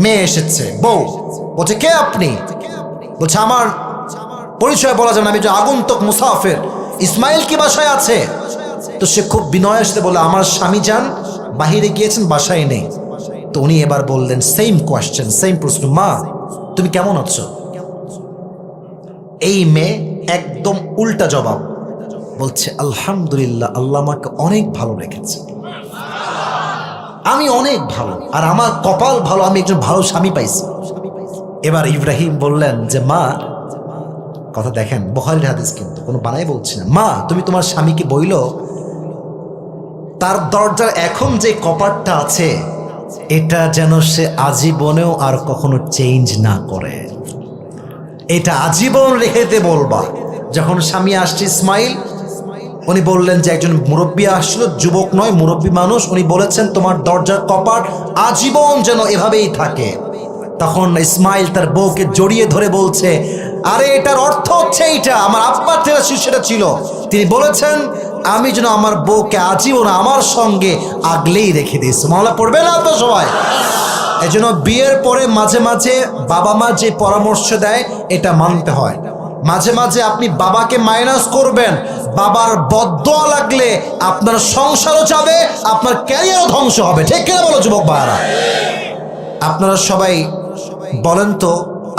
মেয়ে এসেছে। বউ বলছে, কে আপনি? বলছে, আমার পরিচয় বলা যাবে না, আমি যে আগন্তুক মুসাফির। ইসমাইল কি বাসায় আছে? তো সে খুব বিনয়ের সাথে বলে, আমার স্বামী যান বাহিরে গিয়েছেন, বাসায় নেই। তো উনি এবার বললেন সেম কোয়েশ্চেন, সেম প্রশ্ন, মা তুমি কেমন আছো? এই মেয়ে একদম উল্টা জবাব, বলছে আলহামদুলিল্লাহ, আল্লাহ আমাকে অনেক ভালো রেখেছে, আমি অনেক ভালো, আর আমার কপাল ভালো, আমি একজন ভালো স্বামী পাইছি। এবার ইব্রাহিম বললেন যে মা, কথা দেখেন বুখারীর হাদিস কিন্তু কোনো বানাই বলছি না, মা তুমি তোমার স্বামীকে বইলো তার দরজার এখন যে কপাটটা আছে এটা যেন সে আজীবনেও আর কখনো চেঞ্জ না করে, এটা আজীবন রেখে দিতে বলবা। যখন স্বামী আসছে ইসমাইল, উনি বললেন যে একজন মুরব্বী আসলো, যুবক নয় মুরব্বী মানুষ, উনি বলেছেন তোমার দরজার কপাট আজীবন যেন এভাবেই থাকে। তখন ইসমাইল তার বউকে জড়িয়ে ধরে বলছে, আরে এটার অর্থ হচ্ছে এইটা, আমার আব্বার যেটা সেটা ছিল, তিনি বলেছেন আমি যেন আমার বউকে আজীবন আমার সঙ্গে আগলেই রেখে দিয়েছি। মাওলা পড়বে না তো সবাই? এই জন্য বিয়ের পরে মাঝে মাঝে বাবা মা যে পরামর্শ দেয় এটা মানতে হয়। মাঝে মাঝে আপনি বাবাকে মাইনাস করবেন, বাবার বদদোয়া লাগলে আপনার সংসারও যাবে, আপনার ক্যারিয়ারও ধ্বংস হবে। ঠিক কিনা বলো যুবক ভাইরা? আপনারা সবাই বলেন তো,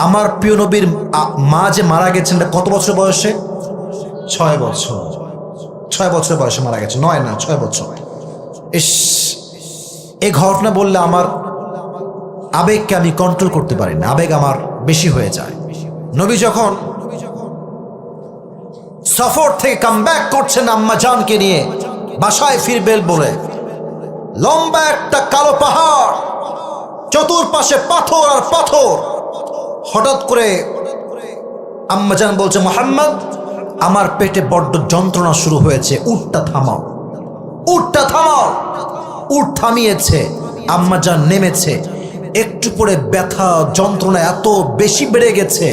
আমার প্রিয় নবীর মা যে মারা গেছেন কত বছর বয়সে? 6 বছর। 6 বছর বয়সে মারা গেছে, 9 না 6 বছর। ইস, এই ঘটনা বললে আমার আবেগকে আমি কন্ট্রোল করতে পারি না, আবেগ আমার বেশি হয়ে যায়। নবী যখন সফর থেকে কাম ব্যাক করছেন আম্মা জানকে নিয়ে, বাসায় ফিরবেন বলে, লম্বা একটা কালো পাহাড়, চতুর্পাশে পাথর আর পাথর। হঠাৎ করে আম্মা জান বলছে, মুহাম্মদ আমার পেটে বড্ড যন্ত্রণা শুরু হয়েছে, উটটা থামাও, উটটা থামাও। উট থামিয়েছে, আম্মা জান নেমেছে। একটু পরে ব্যথা যন্ত্রণা এত বেশি বেড়ে গেছে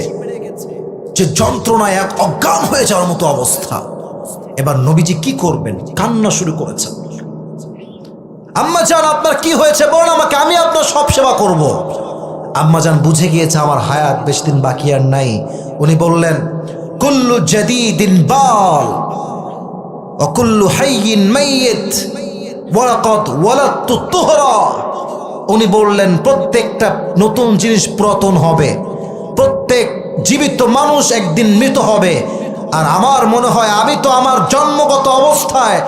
যে যন্ত্রণায় এক অজ্ঞান হয়ে যাওয়ার মতো অবস্থা। এবার নবীজি কি করবেন? কান্না শুরু করেছেন। আম্মা জান আপনার কি হয়েছে বলুন আমাকে, আমি আপনার সব সেবা করব। আম্মা জান বুঝে গিয়েছে আমার হায়াত বেশি দিন বাকি আর নাই। উনি বললেন, কুল্লু জাদীদিন বাল ওয়া কুল্লু হাইয়িন মাইয়িত ওয়া লাকাদ ওয়ালাদতু তুহরা। উনি বললেন প্রত্যেকটা নতুন জিনিস পুরাতন হবে, প্রত্যেক জীবিত মানুষ একদিন মৃত হবে। আর আমার মনে হয় আমি তো আমার জন্মগত অবস্থায়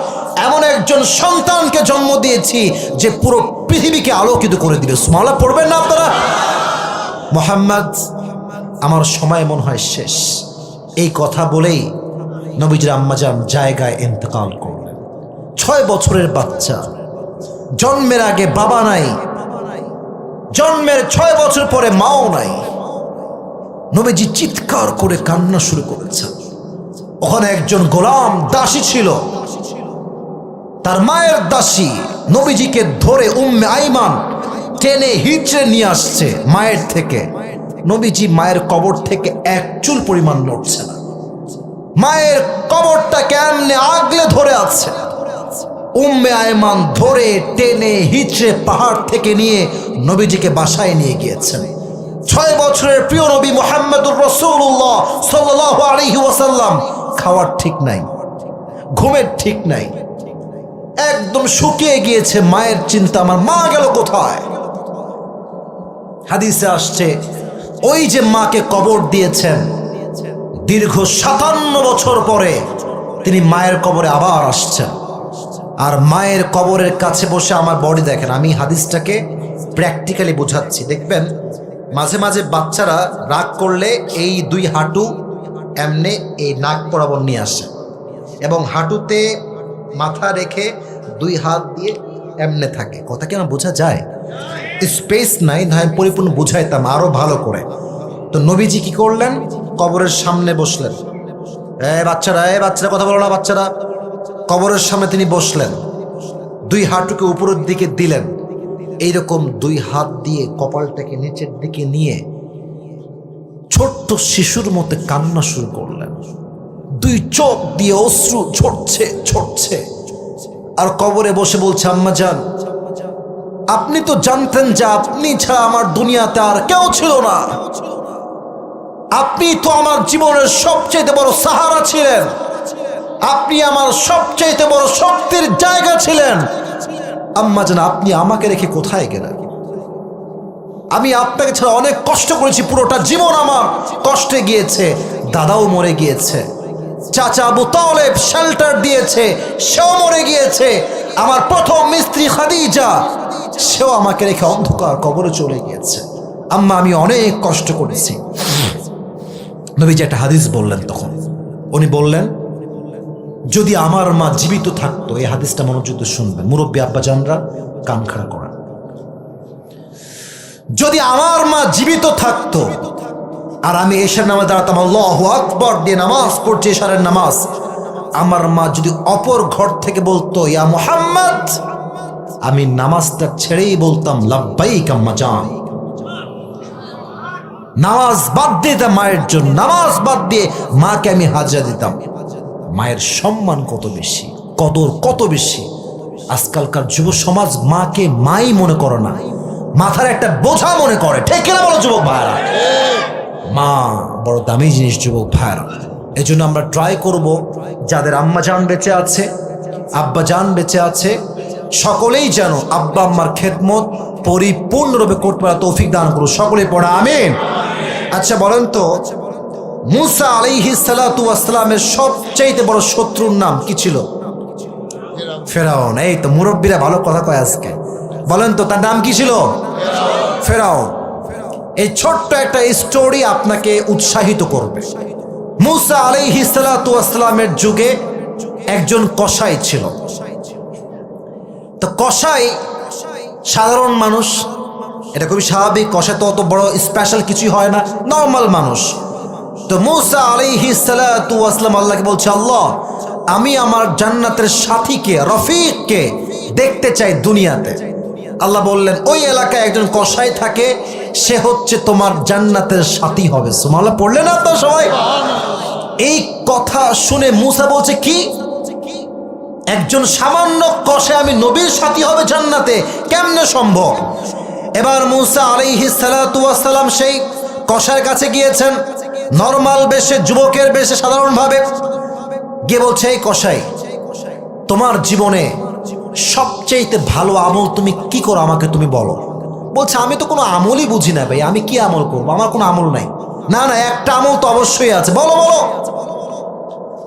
এমন একজন সন্তানকে জন্ম দিয়েছি যে পুরো পৃথিবীকে আলোকিত করে দিবে। সুবহানাল্লাহ পড়বেন না আপনারা? মুহাম্মদ আমার সময় মনে হয় শেষ। এই কথা বলেই নবীজির আম্মাজান জায়গায় ইন্তেকাল করলেন। 6 বছরের বাচ্চা, জন্মের আগে বাবা নাই, জন্মের 6 বছর পরে মাও নাই। নবীজি চিৎকার করে কান্না শুরু করেছেন। ওখানে একজন গোলাম দাসী ছিল, তার মায়ের দাসী নবীজিকে ধরে উম্মে আইমান টেনে হিচড়ে নিয়ে আসছে মায়ের থেকে। নবীজি মায়ের কবর থেকে এক চুল পরিমাণ নড়ছে না, মায়ের কবরটা কেমনে আগলে ধরে আছে। উম্মে আইমান ধরে টেনে হিচড়ে পাহাড় থেকে নিয়ে নবীজিকে বাসায় নিয়ে গিয়েছেন। 6 বছরের প্রিয় নবী মুহাম্মদুর রাসূলুল্লাহ সাল্লাল্লাহু আলাইহি ওয়াসাল্লাম খাওয়ার ঠিক নাই, ঘুমের ঠিক নাই, একদম শুকিয়ে গিয়েছে। মায়ের চিন্তা, আমার মা গেল কোথায়? হাদিসে আসছে ওই যে মাকে কবর দিয়েছেন, দীর্ঘ 57 বছর পরে তিনি মায়ের কবরে আবার আসছেন। আর মায়ের কবরের কাছে বসে আমার বডি দেখেন। আমি হাদিসটাকে প্র্যাকটিক্যালি বোঝাচ্ছি, দেখবেন মাঝে মাঝে বাচ্চারা রাগ করলে এই 2 হাঁটু এমনে এই নাক বরাবর নিয়ে আসে এবং হাঁটুতে মাথা রেখে 2 হাত দিয়ে এমনে থাকে। কথা কি আমার বোঝা যায়? স্পেস নাই, না আমি পরিপূর্ণ বুঝাইতাম আরো ভালো করে। তো নবীজি কি করলেন? কবরের সামনে বসলেন। বাচ্চারা কথা বলো না, বাচ্চারা। কবরের সামনে তিনি বসলেন, 2 হাঁটুকে উপরের দিকে দিলেন, এইরকম 2 হাত দিয়ে কপালটাকে নিচের দিকে নিয়ে ছোট্ট শিশুর মতো কান্না শুরু করলেন। 2 চোখ দিয়ে অশ্রু ছড়ছে। আর কবরে বসে বলছে, আম্মা জান আপনি তো জানতেন যে আপনি ছাড়া আমার দুনিয়াতে আর কেউ ছিল না, আপনি তো আমার জীবনের সবচেয়ে বড় সাহারা ছিলেন, আপনি আমার সবচেয়ে বড় শক্তির জায়গা ছিলেন। আম্মা জান আপনি আমাকে রেখে কোথায় গেলেন? আমি আপনাকে ছাড়া অনেক কষ্ট করেছি, পুরোটা জীবন আমার কষ্টে গিয়েছে। দাদাও মরে গিয়েছে, চাচা আবু তালেব শেল্টার দিয়েছে, সেও মরে গিয়েছে। আমার প্রথম স্ত্রী খাদিজা, সেও আমাকে রেখে অন্ধকার কবরে চলে গিয়েছে। আম্মা আমি অনেক কষ্ট করেছি। নবীজি একটা হাদিস বললেন তখন। উনি বললেন, যদি আমার মা জীবিত থাকতো, এই হাদিসটা মনোযোগ দিয়ে শুনবেন, মুরব্বী আব্বা জানরা কান খাড়া করেন। যদি আমার মা জীবিত থাকতো আর আমি এশার নামাজ দাঁড়াতাম, আল্লাহু আকবার দিয়ে নামাজ পড়ছি, এশারের নামাজ, আমার মা যদি অপর ঘর থেকে বলতো ইয়া মুহাম্মদ, আমি নামাজটা ছেড়েই বলতাম লাব্বাইক আম্মা জান। নামাজ বাদ দিয়ে দিতাম মায়ের জন্য, নামাজ বাদ দিয়ে মাকে আমি হাজিরা দিতাম। মায়ের সম্মান কত বেশি, কদর কত বেশি। আজকালকার যুব সমাজ মাকে মাই মনে করে না, মাথার একটা বোঝা মনে করে। ঠিক কিনা বলো যুবক ভাইরা? মা বড় দামি জিনিস যুবক ভাইরা। এই জন্য আমরা ট্রাই করব, যাদের আম্মা জান বেঁচে আছে, আব্বা জান বেঁচে আছে, সকলেই যেন আব্বা আম্মার খেদমত পরিপূর্ণরূপে করতে পারে তৌফিক দান করুন। সকলেই পড়া আমিন। আচ্ছা বলেন তো, মুসা আলাইহিস সালাতু ওয়াস সালামের সবচেয়ে বড় শত্রুর নাম কি ছিল? ফেরাউন। এই তো মুরব্বীরা ভালো কথা কয় আজকে। বলেন তো তার নাম কি ছিল? ফেরাউন। এই ছোট্ট একটা স্টোরি আপনাকে উৎসাহিত করবে। মুসা আলাইহিস সালাতু ওয়াস সালামের যুগে একজন কসাই ছিল। তো কসাই সাধারণ মানুষ, এটা খুবই স্বাভাবিক। কসাই তো অত বড় স্পেশাল কিছুই হয় না, নর্মাল মানুষ। তো মুসা আলাইহিস সালাতু ওয়াস সালাম আল্লাহকে বলছে, আল্লাহ আমি আমার জান্নাতের সাথীকে, রফিককে দেখতে চাই দুনিয়াতে। আল্লাহ বললেন, ওই এলাকায় একজন কসাই থাকে, সে হচ্ছে তোমার জান্নাতের সাথী হবে। সুবহানাল্লাহ পড়লেন না তো সবাই? এই কথা শুনে মুসা বলছে, কি একজন সামান্য কসাই আমি নবীর সাথী হবে জান্নাতে? কেমনে সম্ভব? এবার মুসা আলাইহিস সালাতু ওয়াস সালাম সেই কসাইয়ের কাছে গিয়েছেন, নরমাল বেশে, যুবকের বেশে, সাধারণভাবে গিয়ে বলছে, এই কসাই, তোমার জীবনে সবচেয়ে ভালো আমল তুমি কি করো আমাকে তুমি বলো। বলছে, আমি তো কোনো আমলই বুঝি না ভাই, আমি কি আমল করবো, আমার কোনো আমল নাই। না না, একটা আমল তো অবশ্যই আছে, বলো বলো।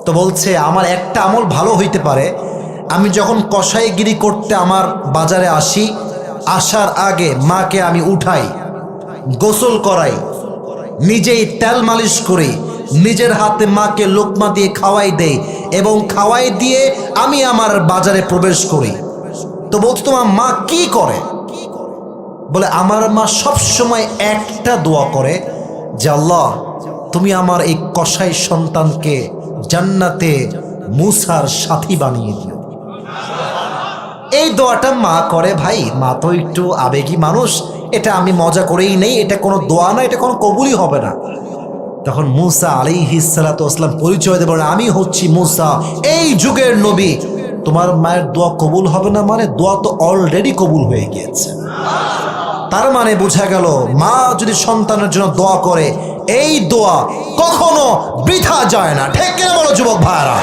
তো বলছে, আমার একটা আমল ভালো হইতে পারে, আমি যখন কসাইগিরি করতে আমার বাজারে আসি, আসার আগে মাকে আমি উঠাই, গোসল করাই, নিজেই তেল মালিশ করি, নিজের হাতে মাকে লোকমা দিয়ে খাওয়াই দেই, এবং খাওয়াই দিয়ে আমি আমার বাজারে প্রবেশ করি। তো বলছো তোমার মা কি করে? বলে, আমার মা সবসময় একটা দোয়া করে যে, আল্লাহ তুমি আমার এই কসাই সন্তানকে জান্নাতে মুসার সাথী বানিয়ে দিও। এই দোয়াটা মা করে। ভাই, মা তো একটু আবেগী মানুষ, এটা আমি মজা করেই নেই, এটা কোনো দোয়া না, এটা কোনো কবুলই হবে না। তখন মুসা আলাইহিস সালাতু ওয়াস সালাম পরিচয় দেবেন, আমি হচ্ছি মুসা, এই যুগের নবী। তোমার মায়ের দোয়া কবুল হবে না মানে? দোয়া তো অলরেডি কবুল হয়ে গিয়েছে। তার মানে বোঝা গেল, মা যদি সন্তানের জন্য দোয়া করে, এই দোয়া কখনো বৃথা যায় না। ঠিক কিনা বলো যুবক ভাইরা?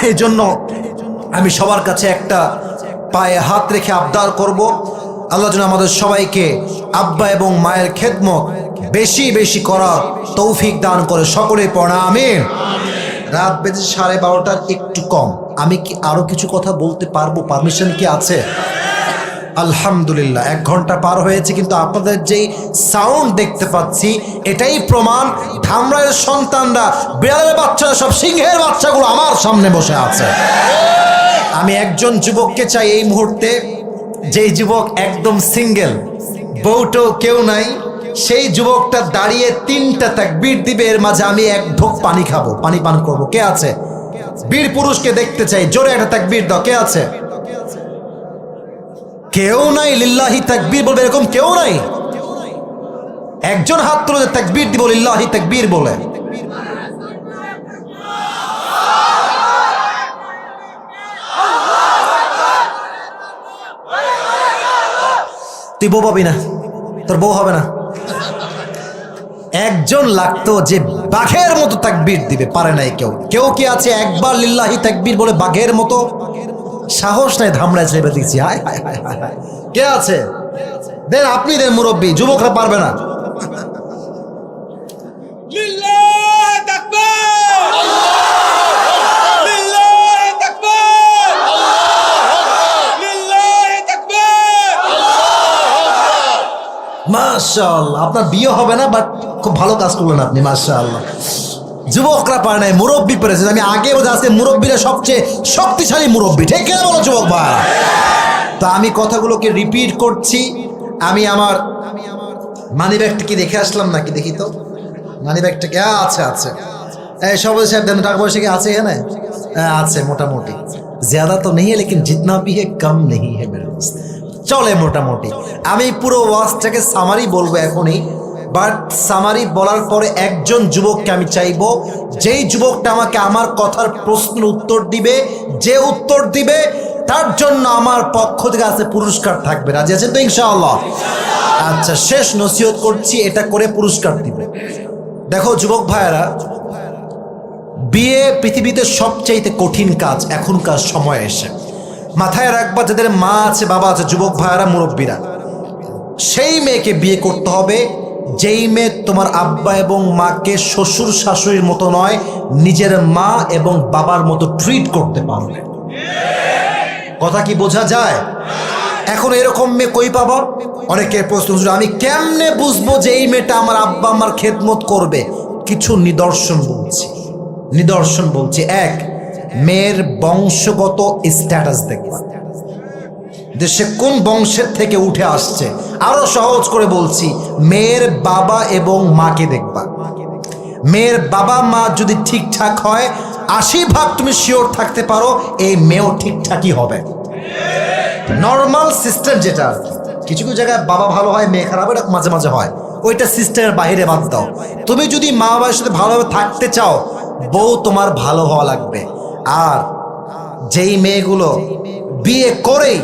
এই জন্য আমি সবার কাছে একটা পায়ে হাত রেখে আবদার করব, আল্লাহ যেন আমাদের সবাইকে আব্বা এবং মায়ের খেদমত বেশি বেশি করার তৌফিক দান করে। সকলেই পড়া আমিন। রাত বেজে 12:30, একটু কম। আমি কি আরো কিছু কথা বলতে পারবো? পারমিশন কি আছে? আলহামদুলিল্লাহ, 1 ঘন্টা পার হয়েছে, কিন্তু আপনাদের যেই সাউন্ড দেখতে পাচ্ছি এটাই প্রমাণ ধামরাইয়ের সন্তানরা, বিড়ালের বাচ্চারা, সব সিংহের বাচ্চাগুলো আমার সামনে বসে আছে। আমি একজন যুবককে চাই এই মুহূর্তে, যেই যুবক একদম সিঙ্গেল, বউটো কেউ নাই, সেই যুবকটা দাঁড়িয়ে 3টা তাকবীর দিবে, এর মাঝে আমি 1 ঢোক পানি খাবো, পানি পান করবো। কে আছে? বীর পুরুষকে দেখতে চাই, জোরে একটা তাকবীর দাও। কে আছে? কেউ নাই। লিল্লাহি তাকবীর বলবে, এরকম কেউ নাই? একজন হাত তুলে তাকবীর দিব, লিল্লাহি তাকবীর বলে। তুই বউ পাবি না, তোর বউ হবে না। একজন লাগতো যে বাঘের মতো তাকবীর দিবে, পারে নাই কেউ। কেউ কি আছে একবার লিল্লাহি তাকবীর বলে বাঘের মতো? সাহস নাই, ধামড়ায় ছেড়ে দিচ্ছি। হায় হায় হায় হায় হায়। কে আছে? দেন, আপনি দেন মুরব্বী, যুবকরা পারবে না। মাশাআল্লাহ, আপনার বিয়ে হবে না, বাট খুব ভালো কাজ করলেন আপনি, মাশাআল্লাহ। যুবকরা পারে নাই, মুরব্বী পেরেছে। আমি আগে বোঝা, আজকে মুরব্বীরা সবচেয়ে শক্তিশালী মুরব্বী। ঠিক কিনা বলো যুবক ভাই? তো আমি কথাগুলোকে রিপিট করছি। আমি আমার মানি ব্যাগটা কি দেখে আসলাম নাকি? দেখি তো মানি ব্যাগটা কি আছে? আছে। এই সবাই সাহেব দেন, টাকা পয়সা কি আছে এখানে? আছে মোটামুটি, জ্যাদা তো নেই, লেকিন জিতনা ভি হে কম নেই হে মেরে দোস্ত, চলে মোটামুটি। আমি পুরো ওয়াজটাকে সামারি বলবো এখনই। বাট সামারি বলার পরে একজন যুবককে আমি চাইবো, যেই যুবকটা আমাকে আমার কথার প্রশ্নের উত্তর দিবে, যে উত্তর দিবে তার জন্য আমার পক্ষ থেকে আছে পুরস্কার থাকবে। রাজি আছেন তো ইনশাআল্লাহ? আচ্ছা, শেষ নসিহত করছি, এটা করে পুরস্কার দিবে। দেখো যুবক ভাইয়েরা, বিয়ে পৃথিবীতে সবচাইতে কঠিন কাজ এখনকার সময় এসে। মাথায় রাখবা, যাদের মা আছে বাবা আছে, যুবক ভাইয়েরা মুরব্বীরা, সেই মেয়েকে বিয়ে করতে হবে যেই মেয়ে তোমার আব্বা এবং মাকে শ্বশুর শাশুড়ির মতো নয়, নিজের মা এবং বাবার মতো ট্রিট করতে পারবে। কথা কি বোঝা যায়? এখন এরকম মেয়ে কই পাবা? অনেকের প্রশ্ন, আমি কেমনে বুঝবো যে এই মেয়েটা আমার আব্বা আমার খেদমত করবে? কিছু নিদর্শন বলছি। এক, মেয়ের বংশগত স্ট্যাটাস দেখবা, দেশে কোন বংশের থেকে উঠে আসছে। আরো সহজ করে বলছি, মেয়ের বাবা এবং মাকে দেখবা। মেয়ের বাবা মা যদি ঠিকঠাক হয়, 80% তুমি শিওর থাকতে পারো এই মেয়েও ঠিকঠাকই হবে। নর্মাল সিস্টেম যেটা, কিছু কিছু জায়গায় বাবা ভালো হয় মেয়ে খারাপ, এটা মাঝে মাঝে হয়, ওইটা সিস্টেমের বাইরে বাদ দাও। তুমি যদি মা বাবার সাথে ভালোভাবে থাকতে চাও, বউ তোমার ভালো হওয়া লাগবে। আর যেই মেয়েগুলো বিয়ে করেই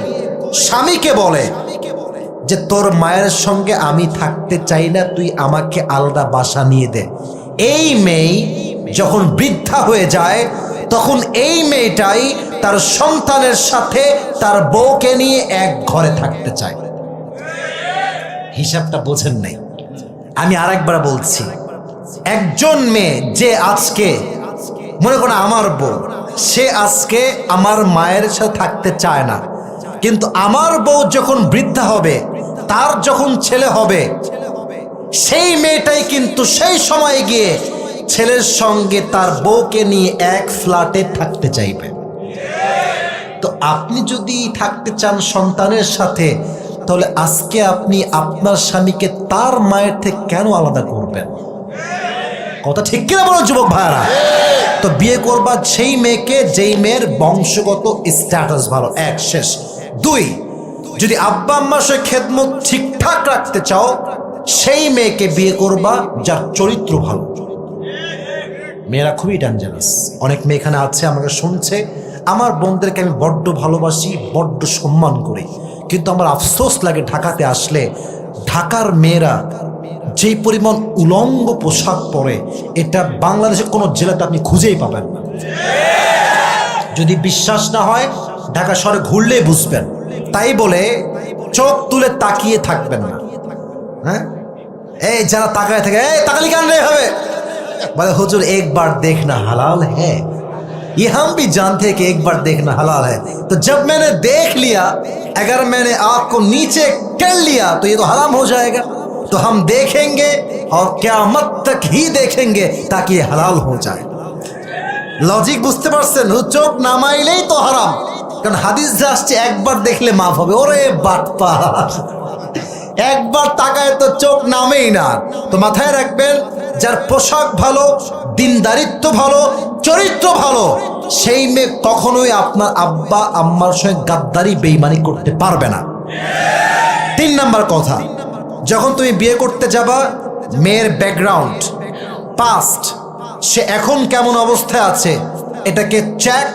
স্বামীকে বলে যে তোর মায়ের সঙ্গে আমি থাকতে চাই না, তুই আমাকে আলাদা বাসা নিয়ে দে, এই মেয়ে যখন বৃদ্ধা হয়ে যায়, তখন এই মেয়েটাই তার সন্তানের সাথে তার বউকে নিয়ে এক ঘরে থাকতে চায়। হিসাবটা বোঝেন নাই? আমি আরেকবার বলছি, একজন মেয়ে যে আজকে মনে করো আমার বউ, সে আজকে আমার মায়ের সাথে থাকতে চায় না, কিন্তু আমার বউ যখন বৃদ্ধা হবে, তার যখন ছেলে হবে, সেই মেয়েটাই কিন্তু সেই সময় গিয়ে ছেলের সঙ্গে তার বউকে নিয়ে এক ফ্ল্যাটে থাকতে চাইবে। তো আপনি যদি থাকতে চান সন্তানের সাথে, তাহলে আজকে আপনি আপনার স্বামীকে তার মায়ের থেকে কেন আলাদা করবেন? কথা ঠিক কিনা বলো যুবক ভাইরা? তো বিয়ে করবা সেই মেয়েকে যেই মেয়ের বংশগত স্ট্যাটাস ভালো। এক, শেষ। দুই, যদি আব্বা আম্মার সাথে খেদমত ঠিকঠাক রাখতে চাও, সেই মেয়েকে বিয়ে করবা যার চরিত্র ভালো। মেয়েরা খুবই ডেঞ্জারাস। অনেক মেয়ে এখানে আছে, আমাকে শুনছে, আমার বোনদেরকে আমি বড্ড ভালোবাসি, বড্ড সম্মান করি, কিন্তু আমার আফসোস লাগে ঢাকাতে আসলে ঢাকার মেয়েরা যেই পরিমাণ উলঙ্গ পোশাক পরে, এটা বাংলাদেশের কোনো জেলাতে আপনি খুঁজেই পাবেন না। যদি বিশ্বাস না হয় ঢাকা শহরে ঘুরলেই বুঝবেন। তাই বলে চোখ তুলে তাকিয়ে থাকবেন না। হ্যাঁ, এই যারা তাকায় থাকে, এই তাকালি কেন রে হবে, বলে হুজুর एक बार देखना हलाल है, ये हम भी जानते हैं कि एक बार देखना हलाल है, तो जब मैंने देख लिया, अगर मैंने आँख को नीचे कर लिया तो ये तो हराम हो जाएगा, तो हम देखेंगे और क़यामत तक ही देखेंगे ताकि ये हलाल हो जाए। লজিক বুঝতে পারছেন? চোখ নামাইলেই তো হারাম, কারণ হাদিস আসছে একবার দেখলে মাফ হবে। ওরে বাটপার, একবার তাকায় তো চোখ নামেই না। তো মাথায় রাখবেন, যার পোশাক ভালো, দিনদারিত্ব ভালো, চরিত্র ভালো, সেই মেয়ে কখনোই আপনার আব্বা আম্মার সঙ্গে গাদ্দারি বেইমানি করতে পারবে না। 3 নাম্বার কথা, যখন তুমি বিয়ে করতে যাবা, মেয়ের ব্যাকগ্রাউন্ড, পাস্ট, সে এখন কেমন অবস্থায় আছে, এটাকে check,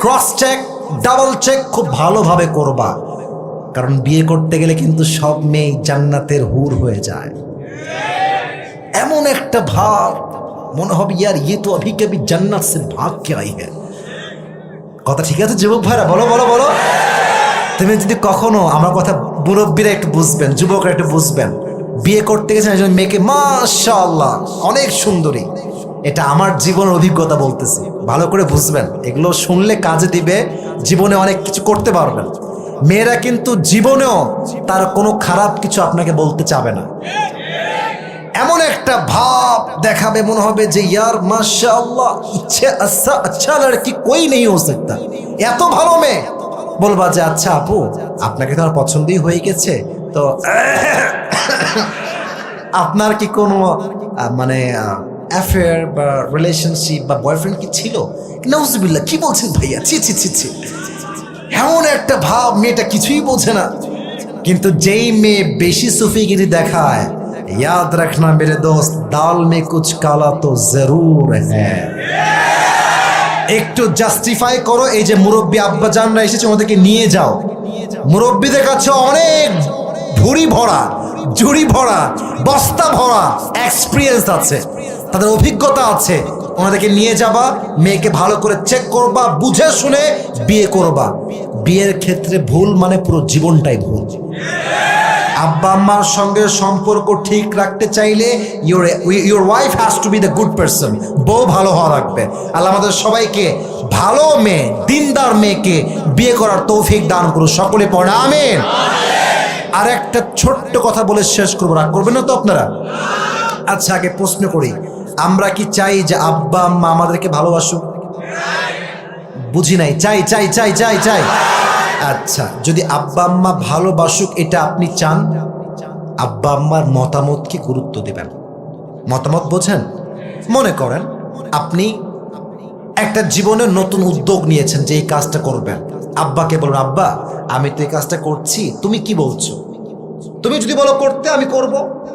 cross check, double check খুব ভালোভাবে করবা। কারণ বিয়ে করতে গেলে কিন্তু সব মেয়ে জান্নাতের হুর হয়ে যায়। এমন একটা ভাব মনে হবে ইয়ার ইয়ে তো অভি কবি জান্নাত সে ভাগ কে আই হ্যায়। কথা ঠিক আছে যুবক ভাইরা? বলো বলো বলো। তুমি যদি কখনো, আমার কথা মুরব্বীরা একটু বুঝবেন, যুবকরা একটু বুঝবেন, বিয়ে করতে গেছেন একজন মেয়েকে মাশাআল্লাহ অনেক সুন্দরী, এটা আমার জীবনের অভিজ্ঞতা বলতেছি, ভালো করে বুঝবেন, এগুলো শুনলে কাজে দিবে, জীবনে অনেক কিছু করতে পারবেন। মেয়েরা কিন্তু জীবনেও তার কোনো খারাপ কিছু আপনাকে বলতে চাবে না। এমন একটা ভাব দেখাবে মনে হবে যে ইয়ার মাশাআল্লাহ ইচ্ছে আচ্ছা লড়কি কোই নেই হো सकता, এত ভালো মেয়ে। বলবা যে আচ্ছা আপু, আপনাকে তো আমার পছন্দই হয়ে গেছে, তো আপনার কি কোনো মানে অ্যাফেয়ার বা রিলেশনশিপ বা বয়ফ্রেন্ড কি ছিল? নাউজুবিল্লাহ, কি বলছেন ভাইয়া, ছি ছি ছি ছি। এমন একটা ভাব, মেয়েটা কিছুই বোঝে না। কিন্তু যেই মেয়ে বেশি সুফিগিরি দেখায়, याद रखना मेरे दोस्त, दाल में कुछ काला तो जरूर है। একটু জাস্টিফাই করো, এই যে মুরব্বী আব্বাজানরা এসেছে ওদেরকে নিয়ে যাও, মুরব্বীদের কাছে অনেক ঝুড়ি ভরা বস্তা ভরা এক্সপিরিয়েন্স আছে, তাদের অভিজ্ঞতা আছে, ওনাদেরকে নিয়ে যাবা, মেয়েকে ভালো করে চেক করবা, বুঝে শুনে বিয়ে করবা। বিয়ের ক্ষেত্রে ভুল মানে পুরো জীবনটাই ভুল। আব্বা আম্মার সঙ্গে সম্পর্ক ঠিক রাখতে চাইলে your wife has to B the good person, বউ ভালো হওয়া লাগবে। আল্লাহ আমাদের সবাইকে ভালো মেয়ে, দিনদার মেয়েকে বিয়ে করার তৌফিক দান করুন, সকলে পড়ে আমিন। আর একটা ছোট্ট কথা বলে শেষ করবো, রাগ করবেন না তো আপনারা? আচ্ছা, আগে প্রশ্ন করি, আমরা কি চাই যে আব্বা আম্মা আমাদেরকে ভালোবাসুক? বুঝি নাই, চাই চাই চাই চাই চাই। আচ্ছা, যদি আব্বা আম্মা ভালোবাসুক এটা আপনি চান, আব্বা আম্মার মতামতকে গুরুত্ব দিবেন। মতামত বোঝেন? মনে করেন আপনি একটা জীবনের নতুন উদ্যোগ নিয়েছেন যে এই কাজটা করবেন, আব্বাকে বলুন, আব্বা আমি তো এই কাজটা করছি, তুমি কি বলছো? তুমি যদি বলো করতে, আমি করব,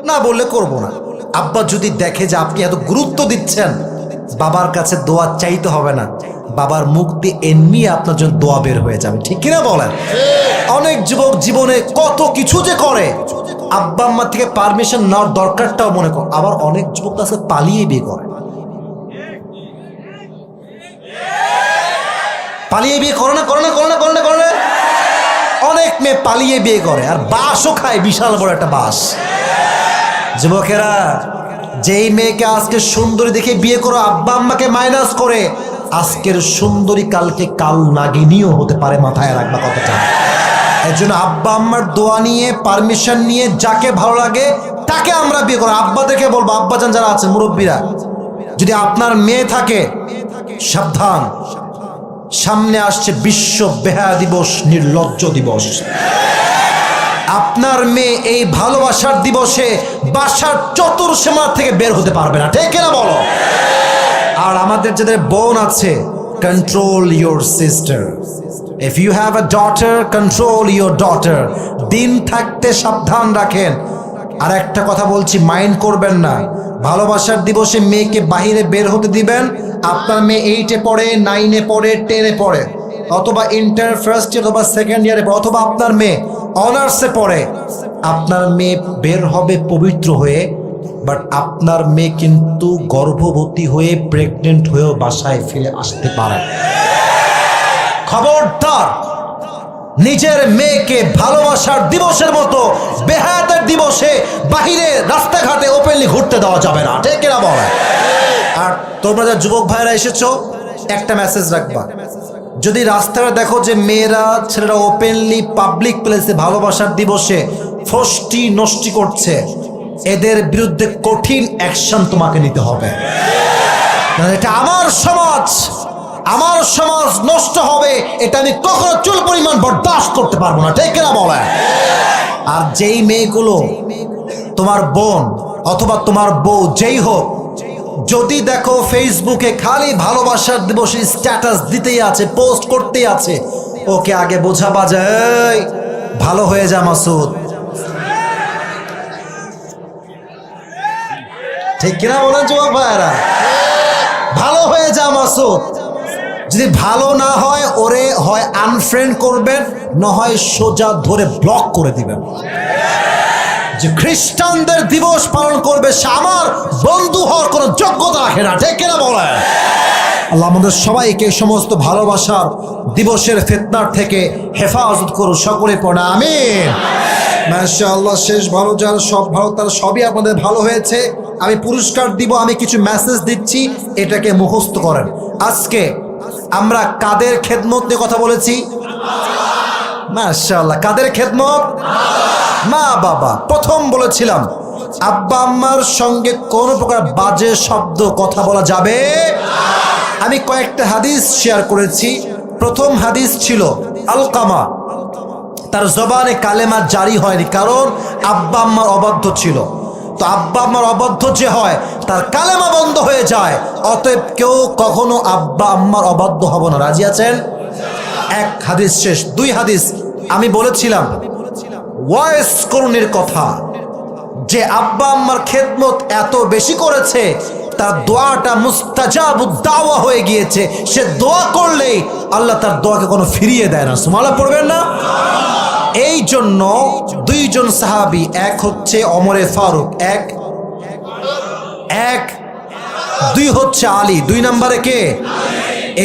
না বললে করব না। আব্বা যদি দেখে যে আপনি এত গুরুত্ব দিচ্ছেন, বাবার কাছে দোয়া চাইতে হবে না, বাবার মুখ দিয়ে এমনি আপনার জন্য দোয়া বের হয়ে যাবে, ঠিক কিনা বলেন? অনেক যুবক জীবনে কত কিছু যে করে, আব্বা আম্মা থেকে পারমিশন নেওয়ার দরকারটাও মনে কর। আবার অনেক যুবক কাছে পালিয়ে বিয়ে করে, পালিয়ে বিয়ে করে না, করে না, করে না, করে না, করে না। অনেক মেয়ে পালিয়ে বিয়ে করে আর বাসও খায়, বিশাল বড় একটা বাস। যুবকেরা, যেই মেয়েকে আজকে সুন্দরী দেখে বিয়ে করো, আব্বা আম্মাকে মাইনাস করে, আজকের সুন্দরী কালকে কাল নাগিনীও হতে পারে, মাথায় রাখবা কথাটা। এর জন্য আব্বা আম্মার দোয়া নিয়ে, পারমিশন নিয়ে যাকে ভালো লাগে তাকে আমরা বিয়ে করো। আব্বাদেরকে বলবো, আব্বাজান যারা আছেন মুরব্বীরা, যদি আপনার মেয়ে থাকে সাবধান, সামনে আসছে বিশ্ব বেহায়া দিবস, নির্লজ্জ দিবস। আপনার মেয়ে এই ভালোবাসার দিবসে বাসার চতুর্সীমা থেকে বের হতে পারবে না, ঠিক না বলো? আর আমাদের যাদের বোন আছে, control your sister. If you have a daughter, control your daughter. দিন থাকতে সাবধান রাখেন। আর একটা কথা বলছি, মাইন্ড করবেন না, ভালোবাসার দিবসে মেয়েকে বাহিরে বের হতে দিবেন। আপনার মেয়ে 8-এ পড়ে, 9-এ পড়ে, 10-এ পড়ে, অথবা ইন্টার ফার্স্ট ইয়ার অথবা সেকেন্ড ইয়ারে, অথবা আপনার মেয়ে অনার্সে পড়ে, আপনার মেয়ে বের হবে পবিত্র হয়ে, বাট আপনার মেয়ে কিন্তু গর্ভবতী হয়ে, প্রেগনেন্ট হয়েও বাসায় ফিরে আসতে পারে। খবরদার, নিজের মেয়েকে ভালোবাসার দিবসের মতো বেহায়াতের দিবসে বাহিরে রাস্তাঘাটে ওপেনলি ঘুরতে দেওয়া যাবে না, ঠিক না বলে? আর তোমরা যা যুবক ভাইরা এসেছো, একটা মেসেজ রাখবা, যদি রাস্তায় দেখো যে মেয়েরা ছেলেরা ওপেনলি পাবলিক প্লেসে ভালোবাসার দিবসে ফষ্টি নষ্টি করছে, এদের বিরুদ্ধে কঠিন অ্যাকশন তোমাকে নিতে হবে। এটা আমার সমাজ, আমার সমাজ নষ্ট হবে, এটা আমি কখনো চুল পরিমাণ বরদাস্ত করতে পারবো না, ঠিক না বলে? আর যেই মেয়েগুলো তোমার বোন অথবা তোমার বউ যেই হোক, যদি দেখো ফেসবুকে খালি ভালোবাসার দিবসে স্ট্যাটাস দিতেই আছে, পোস্ট করতেই আছে, ওকে আগে বোঝাবা যায়, ভালো হয়ে যা মাসুদ, ঠিক কিনা বলেন যুবক ভাইরা? ভালো হয়ে যা মাসুদ। যদি ভালো না হয়, ওরে হয় আনফ্রেন্ড করবেন, না হয় সোজা ধরে ব্লক করে দিবেন। যে খ্রিস্টানদের দিবস পালন করবে, সে আমার বন্ধু হওয়ার কোনো যোগ্যতা রাখে না, ঠিক কিনা বলে? আল্লাহ আমাদের সবাইকে সমস্ত ভালোবাসার দিবসের ফিতনার থেকে হেফাজত করুন, সকলে পড়ে আমিন। মাশাআল্লাহ, শেষ ভালো, যার সব ভালো তার সবই আপনাদের ভালো হয়েছে। আমি পুরস্কার দিব, আমি কিছু মেসেজ দিচ্ছি, এটাকে মুখস্থ করেন। আজকে আমরা কাদের খেদমত নিয়ে কথা বলেছি? মাশাআল্লাহ, কাদের খেদমত? মা বাবা। প্রথম বলেছিলাম আব্বা আম্মার সঙ্গে কোনো প্রকার বাজে শব্দ কথা বলা যাবে। আমি কয়েকটা হাদিস শেয়ার করেছি। প্রথম হাদিস ছিল আলকামা, তার জবানে কালেমা জারি হয়নি, কারণ আব্বা আম্মার অবাধ্য ছিল। তো আব্বা আম্মার অবাধ্য যে হয়, তার কালেমা বন্ধ হয়ে যায়। অতএব কেউ কখনো আব্বা আম্মার অবাধ্য হব না। রাজি আছেন? এক হাদিস শেষ। দুই হাদিস আমি বলেছিলাম ওয়াইস করণের কথা, যে আব্বা আম্মার খেদমত এত বেশি করেছে তার দোয়াটা মুস্তাজাবুদ দাওয়া হয়ে গিয়েছে। সে দোয়া করলেই আল্লাহ তার দোয়াকে কোনো ফিরিয়ে দেয় না। সুবহানাল্লাহ পড়বেন না? এই জন্য দুইজন সাহাবী, এক হচ্ছে ওমরে ফারুক, এক দুই হচ্ছে আলী, 2 নম্বরে কে?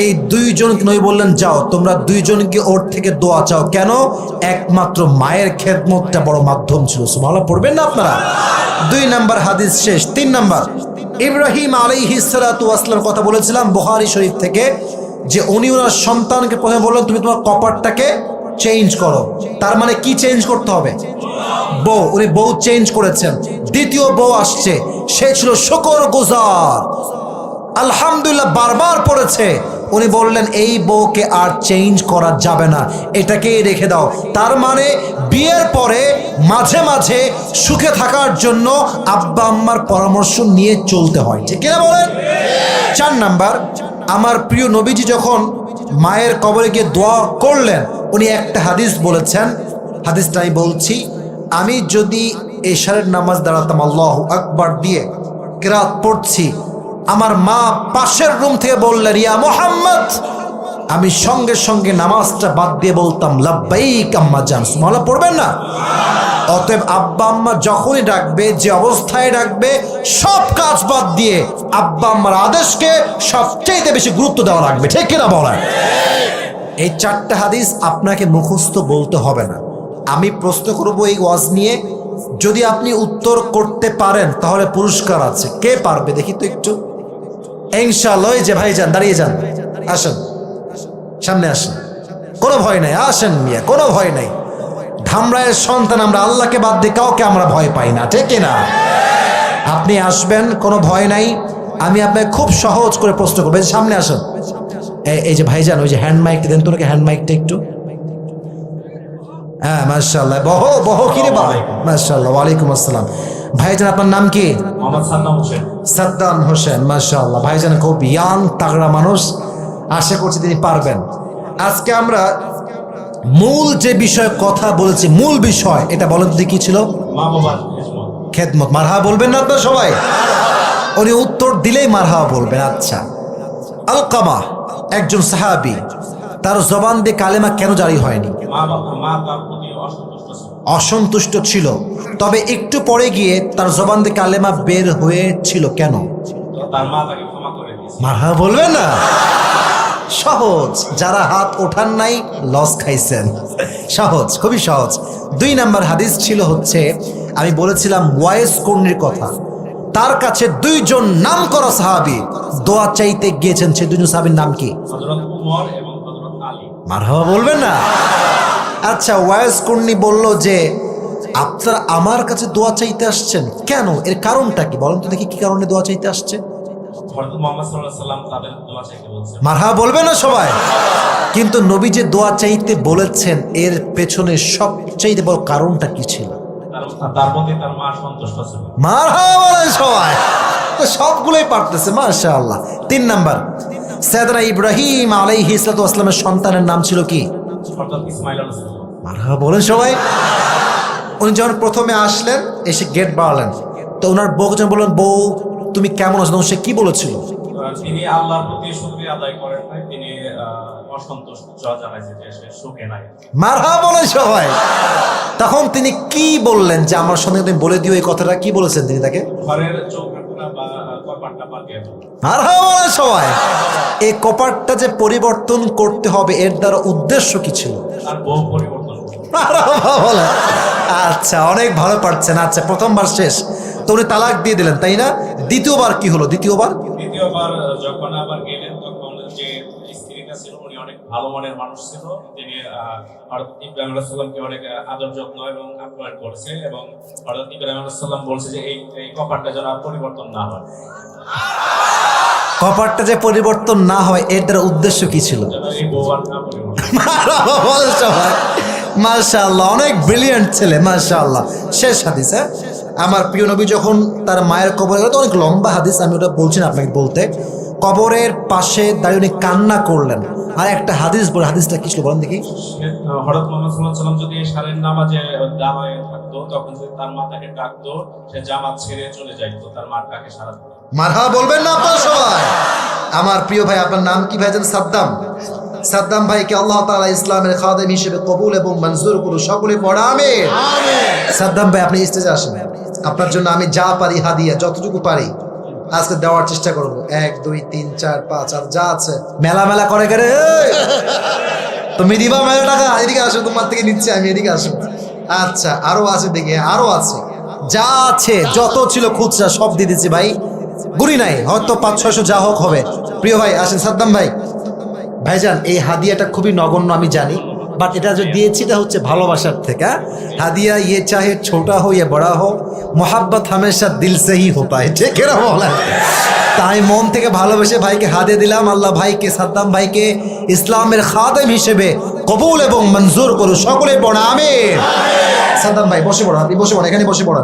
এই দুইজনকে নবী বললেন যাও তোমরা দুইজনকে ওর থেকে দোয়া চাও। কেন? একমাত্র মায়ের খেদমতটা বড় মাধ্যম ছিল। সুবহানাল্লাহ পড়বেন না আপনারা? 2 নম্বর হাদিস শেষ। 3 নম্বর, ইব্রাহিম আলাইহিস সালাতু ওয়াস সালাম কথা বলেছিলাম বুখারী শরীফ থেকে, যে উনি ওনার সন্তানকে প্রথমে বললেন তুমি তোমার কপারটাকে চেঞ্জ করো। তার মানে কি চেঞ্জ করতে হবে? বউ। উনি বউ চেঞ্জ করেছেন। দ্বিতীয় বউ আসছে, সে ছিল শুকরগুজার, আলহামদুলিল্লাহ বারবার পড়েছে। উনি বললেন এই বউকে আর চেঞ্জ করা যাবে না, এটাকেই রেখে দাও। তার মানে বিয়ের পরে মাঝে মাঝে সুখে থাকার জন্য আব্বা আম্মার পরামর্শ নিয়ে চলতে হয়, ঠিক কিনা বলেন? 4 নাম্বার, আমার প্রিয় নবীজি যখন মায়ের কবরে গিয়ে দোয়া করলেন, উনি একটা হাদিস বলেছেন, হাদিসটা আমি বলছি। আমি যদি এশারের নামাজ দাঁড়াতাম আল্লাহু আকবার দিয়ে কিরাত পড়ছি, আমার মা পাশের রুম থেকে বললেন ইয়া মুহাম্মদ, আমি সঙ্গে সঙ্গে নামাজটা বাদ দিয়ে বলতাম লাব্বাইক আম্মা জান। সুবহানাল্লাহ পড়বেন না? অতএব আব্বা আম্মা যখনই ডাকবে, যে অবস্থায় ডাকবে, সব কাজ বাদ দিয়ে আব্বা আম্মার আদেশকে সবচেয়ে বেশি গুরুত্ব দেওয়া লাগবে, ঠিক কিনা বলেন? এই 4টা হাদিস আপনাকে মুখস্থ বলতে হবে না। আমি প্রশ্ন করব এই ওয়াজ নিয়ে, যদি আপনি উত্তর করতে পারেন তাহলে পুরস্কার আছে। কে পারবে দেখি তো একটু? ইনশাআল্লাহ। এই যে ভাইজান দাঁড়িয়ে যান, আসেন সামনে আসেন, কোনো ভয় নাই, আসেন মিয়া, কোনো ভয় নাই। ধামরায়ের সন্তান আমরা, আল্লাহকে বাদ দিয়ে কাউকে আমরা ভয় পাই না, ঠিক কিনা? আপনি আসবেন, কোনো ভয় নাই। আমি আপনাকে খুব সহজ করে প্রশ্ন করবো। সামনে আসেন। এই যে ভাইজান, ওই যে হ্যান্ড মাইকটা দেন তো, হ্যান্ড মাইকটা একটু। হ্যাঁ মাশাআল্লাহ, বহো বহো, কি রে বাবা, মাশাআল্লাহ। ওয়ালাইকুম আসসালাম। ভাইজান আপনার নাম কি? মোহাম্মদ সাদ্দাম হোসেন। সাদ্দাম হোসেন, মাশাআল্লাহ। ভাইজান খুব ইয়াং তাগড়া মানুষ, আশা করছি তিনি পারবেন। আজকে আমরা মূল যে বিষয়ে কথা বলেছি, মূল বিষয় এটা বলেন তো কি ছিল? মা বাবার খেদমত। মারহাবা বলবেন না আপনারা সবাই? উনি উত্তর দিলেই মারহাবা বলবেন। আচ্ছা, আলকামা একজন সাহাবী, তার জবান দিয়ে কালেমা কেন জারি হয়নি? মা তার প্রতি অসন্তুষ্ট ছিল, তবে একটু পরে গিয়ে তার জবান দিয়ে কালেমা বের হয়েছিল কেন? তার মা তাকে ক্ষমা করে দিয়েছে। মারহাবা বলবেন না? সহজ, যারা হাত ওঠান নাই লস খাইছেন। সহজ, খুবই সহজ। 2 নাম্বার হাদিস ছিল হচ্ছে, আমি বলেছিলাম ওয়াইস কর্ণীর কথা। তার কাছে 2 জন নাম করা সাহাবী দোয়া চাইতে গিয়েছেন। সে 2 জন সাহাবীর নাম কি? হযরত উমর এবং হযরত আলী। মারহাবা বলবেন না? আচ্ছা, ওয়াইস কর্ণী বলল যে আপনারা আমার কাছে দোয়া চাইতে আসছেন কেন? এর কারণটা কি বলেন তো দেখি, কি কারণে দোয়া চাইতে আসছে? হযরত মুহাম্মদ সাল্লাল্লাহু আলাইহি সাল্লাম তাদের দোয়া চাইতে বলেছেন। মারহাবা বলবেন না সবাই? কিন্তু নবী যে দোয়া চাইতে বলেছেন, এর পেছনে সবচেয়ে বড় কারণটা কি ছিল? তার প্রতি তার মা সন্তুষ্ট ছিল। মারহাবা বলেন সবাই, তো সবগুলোই পারতেছে, মাশাআল্লাহ। 3 নাম্বার, সাইয়েদনা ইব্রাহিম আলাইহিস সালাতু ওয়াস সালামের সন্তানের নাম ছিল কি? হযরত ইসমাঈল আলাইহিস সালাম। মারহাবা বলেন সবাই। উনি যখন প্রথমে আসলেন, এসে গেট বাড়ালেন, তো ওনার বউকে যখন বললেন বউ তুমি কেমন আছো, তখন সে কি বলেছিল? তিনি আল্লাহর প্রতি শুকরিয়া আদায় করেন নাই, তিনি অসন্তুষ্ট জানাইছেন যে সে সুখে নাই। মারহাবা বলেন সবাই। তখন তিনি কি বললেন যে আমার সঙ্গে তুমি বলে দিও, এই কথাটা কি বলেছেন তিনি তাকে? ঘরের চৌকাঠটা বা কপাটটা পাকিয়ে দাও। মারহাবা বলেন সবাই। এই কপাটটা যে পরিবর্তন করতে হবে, এর দ্বারা উদ্দেশ্য কি ছিল? আর বউ পরিবর্তন করবে। মারহাবা বলেন। আচ্ছা, অনেক ভালো পারছেন। আচ্ছা, প্রথমবার শেষ, তো উনি তালাক দিয়ে দিলেন, তাই না? দ্বিতীয়বার কি হলো? দ্বিতীয়বার যখন আবার গেলেন, তখন যে স্ত্রীটা ছিল উনি অনেক ভালো মনের মানুষ ছিল। তিনি হযরত ইব্রাহিম আলাইহিস সালামকে অনেক আদর যত্ন এবং আপ্যায়ন করেছে, এবং হযরত ইব্রাহিম আলাইহিস সালাম বলছে যে এই কপাটটা যেন আর পরিবর্তন না হয়। কপাটটা যে পরিবর্তন না হয়, এর দ্বারা উদ্দেশ্য কি ছিল? এই বউ আর না পরিবর্তন। মারহাবা বলেন সবাই। মাশাআল্লাহ, অনেক ব্রিলিয়ান্ট ছেলে, মাশাআল্লাহ। শেষ হাদিস। আমার প্রিয় নবী যখন তার মায়ের কবরে গেল, অনেক লম্বা হাদিস, আমি ওটা বলছি না আপনাকে বলতে। কবরের পাশে দাঁড়িয়ে উনি কান্না করলেন, আর একটা হাদিস পড়ে, হাদিসটা কি ছিল বলেন দেখি। হযরত মুহাম্মদ সাল্লাল্লাহু আলাইহি ওয়াসাল্লাম যদি সারের নামাজে দাঁড়ায় থাকতো, তখন যদি তার মাতাকে ডাকতো, সে জামাত ছেড়ে চলে যাইতো তার মাতাকে সারা দিত। মারহাবা বলবেন না আপনারা সবাই? আমার প্রিয় ভাই, আপনার নাম কি ভাই জানেন? সাদ্দাম। সাদ্দাম ভাইকে আল্লাহ তাআলা ইসলামের খাদেম হিসেবে কবুল এবং মঞ্জুর করুন, সকলে পড়া আমিন। সাদ্দাম ভাই আপনি স্টেজে আসেন, আপনার জন্য আমি যা পারি হাদিয়া যতটুকু পারি আজকে দেওয়ার চেষ্টা করবো। 1 2 3 4 5 আর যা আছে মেলা মেলা করে করে তুমি দিবা মেলা টাকা, এদিকে আসো, তোমার থেকে নিচ্ছে আমি, এদিকে আসো। আচ্ছা আরো আছে দেখি, আরো আছে, যা আছে যত ছিল খুচরা সব দিয়ে দিচ্ছি ভাই, গুণি নাই, হয়তো 500-600 যা হোক হবে। প্রিয় ভাই আসেন, সাদ্দাম ভাই। ভাইজান এই হাদিয়াটা খুবই নগণ্য আমি জানি, বাট এটা যে দিয়েছি এটা হচ্ছে ভালোবাসার থেকে। হাদিয়া ইয়ে চাহে ছোটা হো ইয়ে বড়া হো, মোহাব্বত হামেশা দিল সে হি হোতা है, ঠিক না বলেন? তাই মন থেকে ভালোবেসে ভাইকে হাদিয়া দিলাম। আল্লাহ ভাইকে, সাদ্দাম ভাইকে ইসলামের খাদেম হিসেবে কবুল এবং মঞ্জুর করুন, সকলে পড়া আমিন। সাদ্দাম ভাই বসে পড়ো, আপনি বসে পড়ো, এখানে বসে পড়ো।